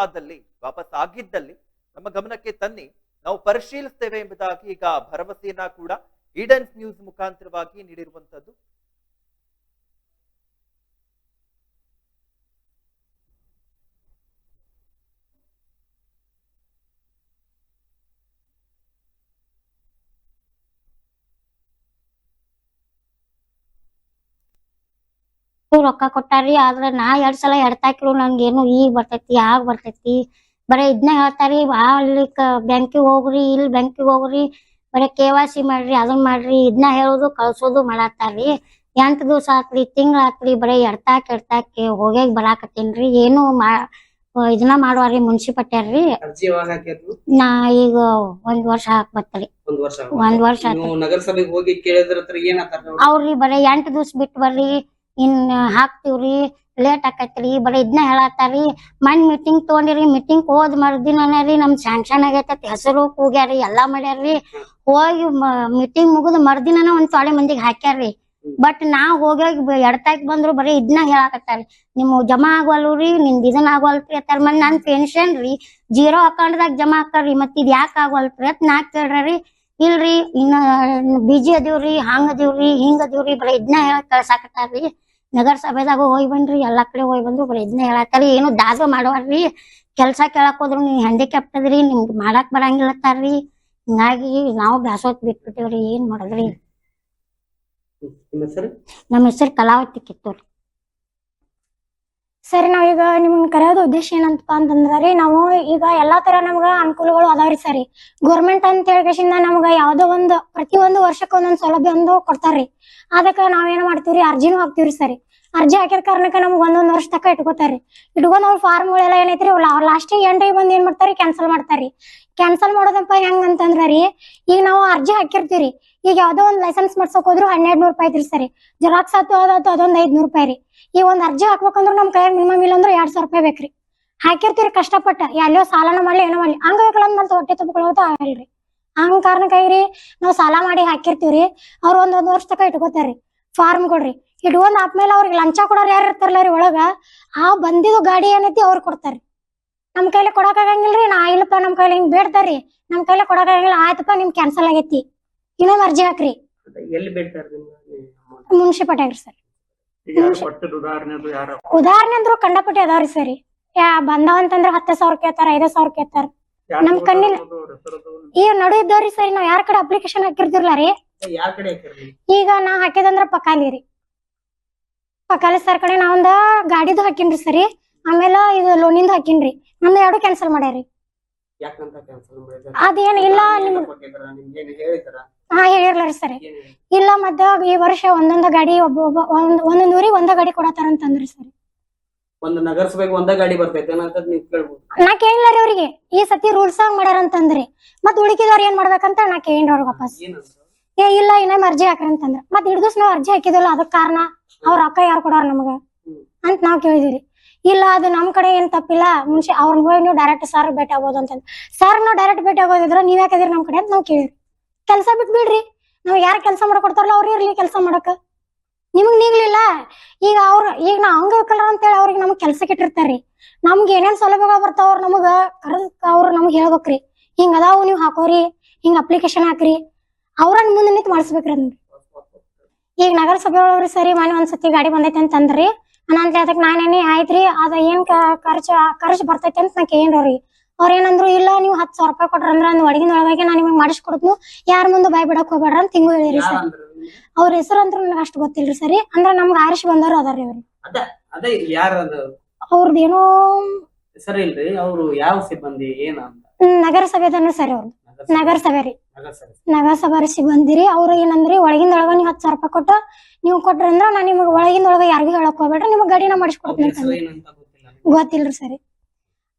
ಆಗಿದ್ದಲ್ಲಿ ನಮ್ಮ ಗಮನಕ್ಕೆ ತನ್ನಿ, ನಾವು ಪರಿಶೀಲಿಸ್ತೇವೆ ಎಂಬುದಾಗಿ ಈಗ ಭರವಸೆಯನ್ನ ಕೂಡ ಈಡನ್ಸ್ ನ್ಯೂಸ್ ಮುಖಾಂತರವಾಗಿ ನೀಡಿರುವಂತದ್ದು. ರೊಕ್ಕ ಕೊಟ್ಟಾರಿ, ಆದ್ರ ನಾ 2 ಸಲ ಎಡ್ತಾಕಿರು ನನ್ಗೇನು ಈಗ ಬರ್ತೈತಿ ಆಗ ಬರ್ತೈತಿ ಬರೇ ಇದನ್ನ ಹೇಳ್ತಾರಿ. ಅಲ್ಲಿ ಬ್ಯಾಂಕಿಗೆ ಹೋಗ್ರಿ, ಇಲ್ಲಿ ಬ್ಯಾಂಕಿಗೆ ಹೋಗ್ರಿ, ಬರೇ KYC ಮಾಡ್ರಿ, ಅದನ್ನ ಮಾಡ್ರಿ, ಇದನ್ನ ಹೇಳೋದು ಕಳ್ಸೋದು ಮಾಡತ್ತಾರ್ರಿ. 8 ದಿವಸ ಆತ್ರಿ, ತಿಂಗಳ ಆತ್ರಿ, ಬರೀ ಎಡ್ತಾಕೆ ಹೋಗ್ಯಾಗ ಬರಾಕತ್ತೇನ್ರಿ. ಏನು ಇದನ್ನ ಮಾಡುವಾರಿ ಮುನ್ಸಿಪಲ್ಟಿಯರ್ರಿ. ಅರ್ಜಿ ಯಾವಾಗ ಹಾಕಿದ್ರು? ನಾ ಈಗ 1 ವರ್ಷ ಹಾಕ್ಬತ್ರಿ. 1 ವರ್ಷ ಆತ್ರಿ. ನೀವು ನಗರಸಭೆಗೆ ಹೋಗಿ ಕೇಳಿದ್ರ ಹತ್ರ ಏನಂತಾರ ಅವ್ರಿ ಬರೀ 8 ದಿವಸ ಬಿಟ್ಟು ಬರ್ರಿ, ಇನ್ ಹಾಕ್ತಿವ್ರಿ, ಲೇಟ್ ಆಕೈತ್ರಿ, ಬರೀ ಇದನ್ನ ಹೇಳತ್ತಾರಿ. ಮನ್ ಮೀಟಿಂಗ್ ತಗೊಂಡಿರಿ, ಮೀಟಿಂಗ್ ಹೋದ್ ಮರ್ದಿನರಿ ನಮ್ ಸ್ಯಾಂಕ್ಷನ್ ಆಗೈತಿ, ಹೆಸರು ಕೂಗ್ಯಾರಿ, ಎಲ್ಲಾ ಮಾಡ್ಯಾರ್ರಿ. ಹೋಗಿ ಮೀಟಿಂಗ್ ಮುಗಿದ್ ಮರ್ದಿನ ಒಂದ್ ತೊಡೆ ಮಂದಿಗೆ ಹಾಕ್ಯಾರ್ರಿ. ಬಟ್ ನಾ ಹೋಗ್ಯಾಗ ಎಡ್ತಾಕ್ ಬಂದ್ರು ಬರೀ ಇದನ್ನ ಹೇಳಾಕತ್ತಾರಿ, ನಿಮ್ ಜಮಾ ಆಗವಲ್ರಿ, ನಿಮ್ದು ಇದನ್ನ ಆಗವಲ್ರಿ ಅತ್ತಾರ. ಮನ್ ನನ್ ಪೆನ್ಷನ್ ರೀ 0 ಅಕೌಂಟ್ದಾಗ ಜಮಾ ಹಾಕಾರ್ರಿ, ಮತ್ ಇದ್ ಯಾಕೆ ಆಗವಲ್ರಿ ಅಂತ ನಾ ಕೇಳ್ರಿ. ಇಲ್ರಿ ಇನ್ನ ಬಿಜಿ ಅದೀವ್ರಿ, ಹಂಗ ಅದೀವ್ರಿ, ಹಿಂಗ ಅದೀವ್ರಿ, ಬರೀ ಇದನ್ನ ಹೇಳಕ್ ಕಳ್ಸಾಕತ್ತಾರ್ರಿ. ನಗರಸಭೆದಾಗ ಹೋಗಿ ಬಂದ್ರಿ, ಎಲ್ಲಾ ಕಡೆ ಹೋಗಿ ಬಂದ್ರು ಬರೀ ಇದನ್ನ ಹೇಳತ್ತಾರಿ. ಏನು ದಾದ ಮಾಡವಾರ್ರಿ. ಕೆಲ್ಸಾ ಕೇಳಕ್ ಹೋದ್ರು ನೀವ್ ಹ್ಯಾಂಡಿಕ್ಯಾಪ್ಟ್ ಅದ್ರಿ, ನಿಮ್ಗೆ ಮಾಡಾಕ್ ಬರಂಗಿಲ್ಲತ್ತಾರ್ರಿ. ಹಿಂಗಾಗಿ ನಾವು ಬ್ಯಾಸೋತ್ ಬಿಟ್ಬಿಟ್ಟೇವ್ರಿ, ಏನ್ ಮಾಡೋದ್ರಿ. ನಮ್ಮ ಹೆಸರು ಕಲಾವತಿ ಕಿತ್ತೂರಿ. ಸರಿ, ನಾವೀಗ ನಿಮ್ನ ಕರೆಯೋದು ಉದ್ದೇಶ ಏನಂತಪ್ಪ ಅಂತಂದ್ರಿ, ನಾವು ಈಗ ಎಲ್ಲಾ ತರ ನಮ್ಗ ಅನುಕೂಲಗಳು ಅದಾವ್ರಿ. ಸರಿ, ಗೌರ್ಮೆಂಟ್ ಅಂತ ಹೇಳಿಕೆಶಿಂದ ನಮ್ಗ ಯಾವ್ದೋ ಒಂದು ಪ್ರತಿಯೊಂದು ವರ್ಷಕ್ಕೆ ಒಂದೊಂದ್ ಸೌಲಭ್ಯ ಒಂದು ಕೊಡ್ತಾರ್ರಿ. ಅದಕ್ಕ ನಾವೇನ್ ಮಾಡ್ತೀವ್ರಿ, ಅರ್ಜಿನೂ ಹಾಕ್ತಿವ್ರಿ. ಸರಿ, ಅರ್ಜಿ ಹಾಕಿದ ಕಾರಣಕ್ಕ ನಮ್ಗ್ 1 ವರ್ಷ ತನಕ ಇಟ್ಕೋತಾರ್ರಿ. ಇಟ್ಕೊಂಡ್ ಅವ್ರ ಫಾರ್ಮ್ಗಳೆಲ್ಲ ಏನೈತ್ರಿ, ಲಾಸ್ಟಿಗೆ ಎಂಟ್ರಿಗೆ ಬಂದ್ ಏನ್ ಮಾಡ್ತಾರಿ, ಕ್ಯಾನ್ಸಲ್ ಮಾಡ್ತಾರ್ರಿ. ಕ್ಯಾನ್ಸಲ್ ಮಾಡೋದಪ್ಪ ಹೆಂಗ್ ಅಂತಂದ್ರಿ, ಈಗ ನಾವು ಅರ್ಜಿ ಹಾಕಿರ್ತೀವ್ರಿ. ಈಗ ಯಾವ್ದೋ ಒಂದ್ ಲೈಸೆನ್ಸ್ ಮಾಡ್ಸಕ್ ಹೋದ್ರು 1200 ರೂಪಾಯಿ ಐತ್ರಿ. ಸರಿ, ಜೆರಾಕ್ಸ್ ಅದೊಂದ್ 500 ರೂಪಾಯಿ ರೀ. ಈಗ ಒಂದ್ ಅರ್ಜಿ ಹಾಕ್ಬೇಕಂದ್ರ ನಮ್ ಕೈಯಾಗ ಮಿನಿಮಮ್ ಇಲ್ಲ ಅಂದ್ರೆ 2000 ರೂಪಾಯಿ ಬೇಕ್ರಿ. ಹಾಕಿರ್ತೀರಿ ಕಷ್ಟಪಟ್ಟ, ಎಲ್ಲೋ ಸಾಲನ ಮಾಡ್ಲಿ ಏನೋ ಮಾಡ್ಲಿ, ಅಂಗವಿಕಲಂದ್ ಮತ್ತೆ ಹೊಟ್ಟೆ ತುಂಬಿಕೊಳ್ಳೋದು ಆಗಲ್ರಿ. ಹಂಗ ಕಾರಣಕ್ಕಾಗಿರಿ ನಾವ್ ಸಾಲ ಮಾಡಿ ಹಾಕಿರ್ತೀವ್ರಿ. ಅವ್ರ 1 ವರ್ಷ ತನಕ ಇಟ್ಕೋತಾರ್ರಿ ಫಾರ್ಮ್ ಕೊಡ್ರಿ. ಇಟ್ಕೊಂಡ್ ಆದ್ಮೇಲೆ ಅವ್ರಿಗೆ ಲಂಚ ಕೊಡೋರು ಯಾರು ಇರ್ತಾರಲ್ಲ ರೀ ಒಳಗ, ಆ ಬಂದಿದ್ದು ಗಾಡಿ ಏನೈತಿ ಅವ್ರು ಕೊಡ್ತಾರ್ರಿ. ನಮ್ ಕೈಲಿ ಕೊಡಕ್ ಆಗಂಗಿಲ್ರಿ. ನಾ ಇಲ್ಲಪ್ಪ ನಮ್ ಕೈಲಿ ಹಿಂಗ್ ಬೇಡ್ತಾರ್ರಿ, ನಮ್ ಕೈಲಿ ಕೊಡಕ್ ಆಗಂಗಿಲ್ಲ, ಆಯ್ತಪ್ಪ ನಿಮ್ ಕ್ಯಾನ್ಸಲ್ ಆಗೈತಿ, ಇನ್ನೊಂದ್ ಅರ್ಜಿ ಹಾಕ್ರಿ. ಎಲ್ಲಿ ಬೇಡ್ತಾರ? ಮುನ್ಸಿಪಲ್ಟಿಯಾಗ್ರಿ ಸರ್. ಉದಾಹರಣೆ ಅಂದ್ರು ಕಂಡಪಟ್ಟಿ ಅದಾವ್ರಿ ಸರಿ. ಬಂದಾವಂತಂದ್ರ 10,000 ಕೇಳ್ತಾರ, 5,000 ಕೇಳ್ತಾರ. ನಮ್ ಕಣ್ಣಿನ ಈಗ ನಡು ಇದ್ದವ್ರಿ ಸರಿ. ನಾವ್ ಯಾರ ಕಡೆ ಅಪ್ಲಿಕೇಶನ್ ಹಾಕಿರ್ತಿರ್ಲ ರೀ, ಈಗ ನಾ ಹಾಕಿದಂದ್ರ ಪಕಾಲಿ ರೀ, ಪಕಾಲಿ ಸರ್ ಕಡೆ ನಾ ಒಂದ ಗಾಡಿದು ಹಾಕಿನ್ರಿ ಸರಿ. ಆಮೇಲೆ ಇದು ಲೋನಿಂದು ಹಾಕಿನ್ರಿ. ನಮ್ದು 2 ಕ್ಯಾನ್ಸಲ್ ಮಾಡ್ಯಾರಿ. ಅದೇನ್ ಇಲ್ಲ ಹಾ ಹೇಳಿರ್ಲಾರಿ ಸರಿ. ಇಲ್ಲ ಮತ್ತ ಈ ವರ್ಷ ಒಂದೊಂದ ಗಾಡಿ ಒಂದೊಂದ್ ಊರಿಗೆ ಒಂದ ಗಾಡಿ ಕೊಡತಾರ ಅಂತಂದ್ರಿ ಸರಿ. ಒಂದು ನಗರಸಭೆಗೆ ಒಂದ ಗಾಡಿ ಬರ್ತೈತೆ ಅಂತ ನೀವು ಕೇಳ್ಬೋದು. ನಾ ಕೇಳಿಲ್ಲ ರೀ ಅವ್ರಿಗೆ, ಈ ಸತಿ ರೂಲ್ಸ್ ಆಗಿ ಮಾಡ್ಯಾರ ಅಂತಂದ್ರಿ. ಮತ್ ಉಳಿಕಿದವ್ರು ಏನ್ ಮಾಡ್ಬೇಕಂತ ನಾ ಕೇಳಿನ್ರಿ ಅವ್ರಿಗೆ ವಾಪಸ್. ಇಲ್ಲ ಇನ್ನೊಮ್ಮೆ ಅರ್ಜಿ ಹಾಕ್ರಿ ಅಂತಂದ್ರ. ಮತ್ ಹಿಡ್ದಸ್ ನಾವ್ ಅರ್ಜಿ ಹಾಕಿದಲ್ಲ, ಅದಕ್ ಕಾರಣ ಅವ್ರ ಅಕ್ಕ ಯಾರು ಕೊಡೋರ್ ನಮಗ ಅಂತ ನಾವ್ ಕೇಳಿದಿರಿ. ಇಲ್ಲ ಅದು ನಮ್ ಕಡೆ ಏನ್ ತಪ್ಪಿಲ್ಲ, ಮುಂಚೆ ಅವ್ರನ್ನ ಹೋಗಿ ನೀವು ಡೈರೆಕ್ಟ್ ಸರ್ ಭೇಟಿ ಆಗ್ಬೋದು ಅಂತಂದ್. ಸರ್ ನಾವ್ ಡೈರೆಕ್ಟ್ ಭೇಟಿ ಆಗೋದಿದ್ರ ನೀವ್ ಯಾಕದಿರಿ ನಮ್ ಕಡೆ ಅಂತ ನಾವ್ ಕೇಳಿರಿ. ಕೆಲ್ಸ ಬಿಟ್ಬಿಡ್ರಿ, ನಾವ್ ಯಾರು ಕೆಲಸ ಮಾಡಕೊಡ್ತಾರಲ್ಲ ಅವ್ರ ಇರ್ಲಿ ಕೆಲಸ ಮಾಡಕ, ನಿಮಗ್ ನೀಗ್ಲಿಲ್ಲ. ಈಗ ನಾ ಅಂಗವಿಕಲರ ಅಂತೇಳಿ ಅವ್ರಿಗೆ ನಮಗ್ ಕೆಲ್ಸಕ್ಕೆ ಇಟ್ಟಿರ್ತಾರ್ರಿ. ನಮ್ಗೆ ಏನೇನ್ ಸೌಲಭ್ಯಗಳು ಬರ್ತಾವ ಅವ್ರ ನಮಗ ಅವ್ರ ನಮಗ್ ಹೇಳ್ಬೇಕ್ರಿ, ಹಿಂಗ ಅದಾವು ನೀವ್ ಹಾಕೋರಿ, ಹಿಂಗ ಅಪ್ಲಿಕೇಶನ್ ಹಾಕ್ರಿ, ಅವ್ರನ್ನ ಮುಂದೆ ನಿಂತು ಮಾಡಿಸ್ಬೇಕ್ರಿ ಅದನ್ನ. ಈಗ ನಗರಸಭೆ ಒಳಗ್ರಿ ಸರಿ, ಮನೆ ಒಂದ್ಸತಿ ಗಾಡಿ ಬಂದೈತಿ ಅಂತಂದ್ರಿ. ನಾನ್ ಅದಕ್ ನಾನೇನಿ ಆಯ್ತ್ರಿ, ಅದ ಏನ್ ಖರ್ಚು ಬರ್ತೈತಿ ಅಂತ ನಾ ಕೇಳ್ರಿ. ಅವ್ರ ಏನಂದ್ರು, ಇಲ್ಲ ನೀವು 10,000 ರೂಪಾಯಿ ಕೊಟ್ರಂದ್ರ ಒಳಗಿನ ಒಳಗೆ ನಾ ನಿಮಗ್ ಮಾಡಿಸ್ಕೊಡ್ತು, ಯಾರ ಮುಂದೆ ಬಾಯ್ ಬಿಡಕ್ ಹೋಗ್ಬೇಡ್ರ ಅಂತ ಹಿಂಗೂ ಹೇಳಿರಿ ಸರ್. ಅವ್ರ ಹೆಸರು ಅಂತ ನನಗೆ ಅಷ್ಟು ಗೊತ್ತಿಲ್ರಿ ಸರಿ. ಅಂದ್ರ ನಮ್ಗ ಆರಿಸಿ ಬಂದವ್ರು ಅದಾರ್ರಿ ಅವ್ರು. ಅವ್ರದ್ದೇನೋ ಸರಿ ಇಲ್ರಿ, ಅವ್ರು ಯಾವ ಸಿಬ್ಬಂದಿ ಏನ ನಗರಸಭೆದನ್ನು ಸರಿ. ಅವ್ರು ನಗರಸಭೆ ರೀ, ನಗರಸಭೆ ಸಿಬ್ಬಂದಿ ರೀ. ಅವ್ರು ಏನಂದ್ರಿ, ಒಳಗಿಂದ ಒಳಗ ನೀವು 10,000 ರೂಪಾಯಿ ಕೊಟ್ಟು ನೀವು ಕೊಟ್ರಂದ್ರ ನಾ ನಿಮಗ್ ಒಳಗಿಂದ ಒಳಗ ಯಾರಿಗೂ ಹೇಳಕ್ ಹೋಗ್ಬೇಡ್ರಿ, ನಿಮಗ್ ಗಾಡಿನ ಮಾಡಿಸ್ಕೊಡ್ತೀನಿ ಅಂತ. ಗೊತ್ತಿಲ್ರಿ ಸರಿ.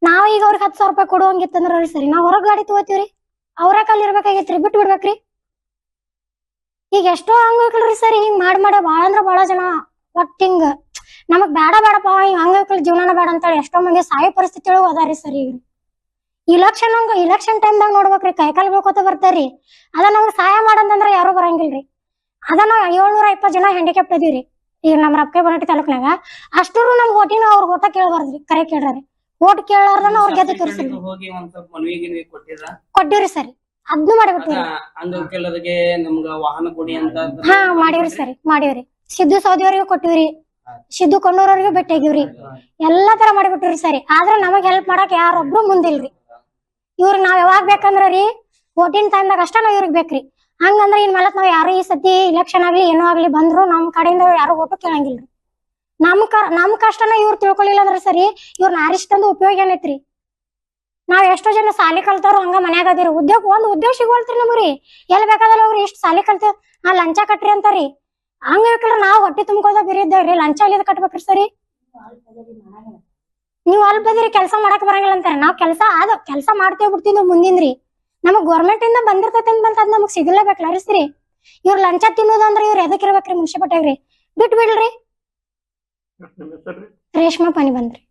ನಾವ್ ಈಗ ಅವ್ರಿಗೆ 10,000 ರೂಪಾಯಿ ಕೊಡುವಂಗಿತ್ತಂದ್ರ ಸರಿ, ನಾವ್ ಹೊರಗ್ ಗಾಡಿ ತಗೋತೀವ್ರಿ, ಅವ್ರ ಕಲ್ಲಿ ಇರ್ಬೇಕಾಗೈತ್ರಿ, ಬಿಟ್ಟು ಬಿಡ್ಬೇಕ್ರಿ. ಈಗ ಎಷ್ಟೋ ಅಂಗವಿಕಲ್ರಿ ಸರಿ, ಹಿಂಗ್ ಮಾಡಿ ಬಾಳ ಅಂದ್ರ ಬಾಳ ಜನ ಒಟ್ಟಿಂಗ್ ನಮಗ್ ಬೇಡಪ್ಪ ಹಿಂಗ್ ಅಂಗವಿಕಲ ಜೀವನ ಬೇಡ ಅಂತೇಳಿ ಎಷ್ಟೋ ಮಂದಿ ಸಾಯೋ ಪರಿಸ್ಥಿತಿ ಒಳಗ ಅದಾರಿ ಸರಿ. ಈಗ ಇಲೆಕ್ಷನ್ ಟೈಮ್ದಾಗ ನೋಡ್ಬೇಕ್ರಿ, ಕೈಕಾಲ್ ಬೀಳ್ಕೊತ ಬರ್ತಾರ್ರಿ. ಅದ ನಮ್ಗ್ ಸಹಾಯ ಮಾಡಂತಂದ್ರ ಯಾರು ಬರಂಗಿಲ್ರಿ. ಅದ ನಾವ್ 720 ಜನ ಹ್ಯಾಂಡಿಕ್ಯಾಪ್ಟ್ ಅದೀವ್ರಿ ಈಗ ನಮ್ಮ ರೊಕ್ಕ ಬನಟ್ಟಿ ತಾಲೂಕ್ನಾಗ. ಅಷ್ಟೂ ನಮ್ ಓಟಿನ ಅವ್ರ ಓಟ ಕೇಳಬಾರ್ದ್ರಿ, ಕರೆ ಕೇಳ್ರಿ. ಓಟ್ ಕೇಳಾರ್ದನ ಅವ್ರ ಗೆದ್ದು ತೋರಿಸಿ ಕೊಟ್ಟಿವ್ರಿ ಸರಿ. ಅದ್ನು ಮಾಡಿಬಿಟ್ರಿ. ಅಂಗವಿಕಲರಿಗೆ ನಮ್ಗ ವಾಹನ ಕೊಡಿ ಅಂತ ಹಾ ಮಾಡಿವ್ರಿ ಸರಿ, ಮಾಡಿವ್ರಿ. ಸಿದ್ದು ಸೌದಿಯವ್ರಿಗೂ ಕೊಟ್ಟಿವ್ರಿ, ಸಿದ್ದು ಕೊಂಡೂರವ್ರಿಗೂ ಭೇಟಿ ಆಗಿವ್ರಿ, ಎಲ್ಲಾ ತರ ಮಾಡಿಬಿಟ್ರಿ ಸರಿ. ಆದ್ರ ನಮಗ್ ಹೆಲ್ಪ್ ಮಾಡಕ್ ಯಾರೊಬ್ರು ಮುಂದಿಲ್ರಿ. ಇವ್ರಿಗೆ ನಾವ್ ಯಾವಾಗ ಬೇಕಂದ್ರ ರೀ, ಓಟಿನ ಟೈಮ್ದಾಗ ಅಷ್ಟ ನಾವ್ ಇವ್ರಿಗೆ ಬೇಕ್ರಿ. ಹಂಗಂದ್ರ ಇನ್ ಮೇಲತ್ ನಾವ್ ಯಾರು ಈ ಸತಿ ಇಲೆಕ್ಷನ್ ಆಗ್ಲಿ ಏನೋ ಆಗ್ಲಿ ಬಂದ್ರು ನಮ್ ಕಡೆಯಿಂದ ಯಾರು ಓಟು ಕೇಳಂಗಿಲ್ರಿ. ನಮ್ ಕಷ್ಟನ ಇವ್ರು ತಿಳ್ಕೊಳಿಲ್ಲ ಅಂದ್ರ ಸರಿ, ಇವ್ರನ್ನ ಆರಿಸ್ತಂದು ಉಪಯೋಗ ಏನೈತ್ರಿ? ನಾವ್ ಎಷ್ಟೋ ಜನ ಸಾಲಿ ಕಲ್ತವ್ರು ಹಂಗ ಮನ್ಯಾಗ ಅದಿರಿ, ಉದ್ಯೋಗ ಸಿಗೋಲ್ತ್ರಿ ನಮ್ಗ್ರಿ. ಎಲ್ ಬೇಕಾದಲ್ಲ ಅವ್ರಿ ಇಷ್ಟ ಸಾಲಿ ಕಲ್ತೇವ್ ಲಂಚ ಕಟ್ರಿ ಅಂತಾರಿ. ಹಂಗ ನಾವ್ ಹೊಟ್ಟೆ ತುಂಬ್ಕೋದ ಬೇರೆ ಇದ್ದೇವ್ರಿ ಲಂಚ ಎಲ್ಲಿದ್ ಕಟ್ಬೇಕ್ರಿ ಸರಿ ನೀವ್ ಅಲ್ ಬದಿರಿ ಕೆಲ್ಸ ಮಾಡಕ್ ಬರಂಗಿಲ್ಲ ಅಂತಾರ ನಾವ್ ಕೆಲ್ಸ ಮಾಡ್ತೇವ್ ಬಿಡ್ತಿದ್ವಿ ಮುಂದಿಂದ್ರಿ ನಮಗ್ ಗೌರ್ಮೆಂಟ್ ಇಂದ ಬಂದಿರ್ತೈತಿ ಅಂತ ಅದ್ ನಮಗ್ ಸಿಗಲೇಬೇಕಲ್ಲ ರೀ ಸರಿ ಇವ್ರ ಲಂಚ ತಿನ್ನೋದಂದ್ರ ಇವ್ರ ಎದಕ್ ಇರ್ಬೇಕ್ರಿ ಮುನ್ಸಿಪಾಲ್ಟಿಯಾಗ್ರಿ ಬಿಟ್ ಬಿಡ್ರಿ ರೇಷ್ಮಾ ಪಾನಿ ಬಂದ್ರಿ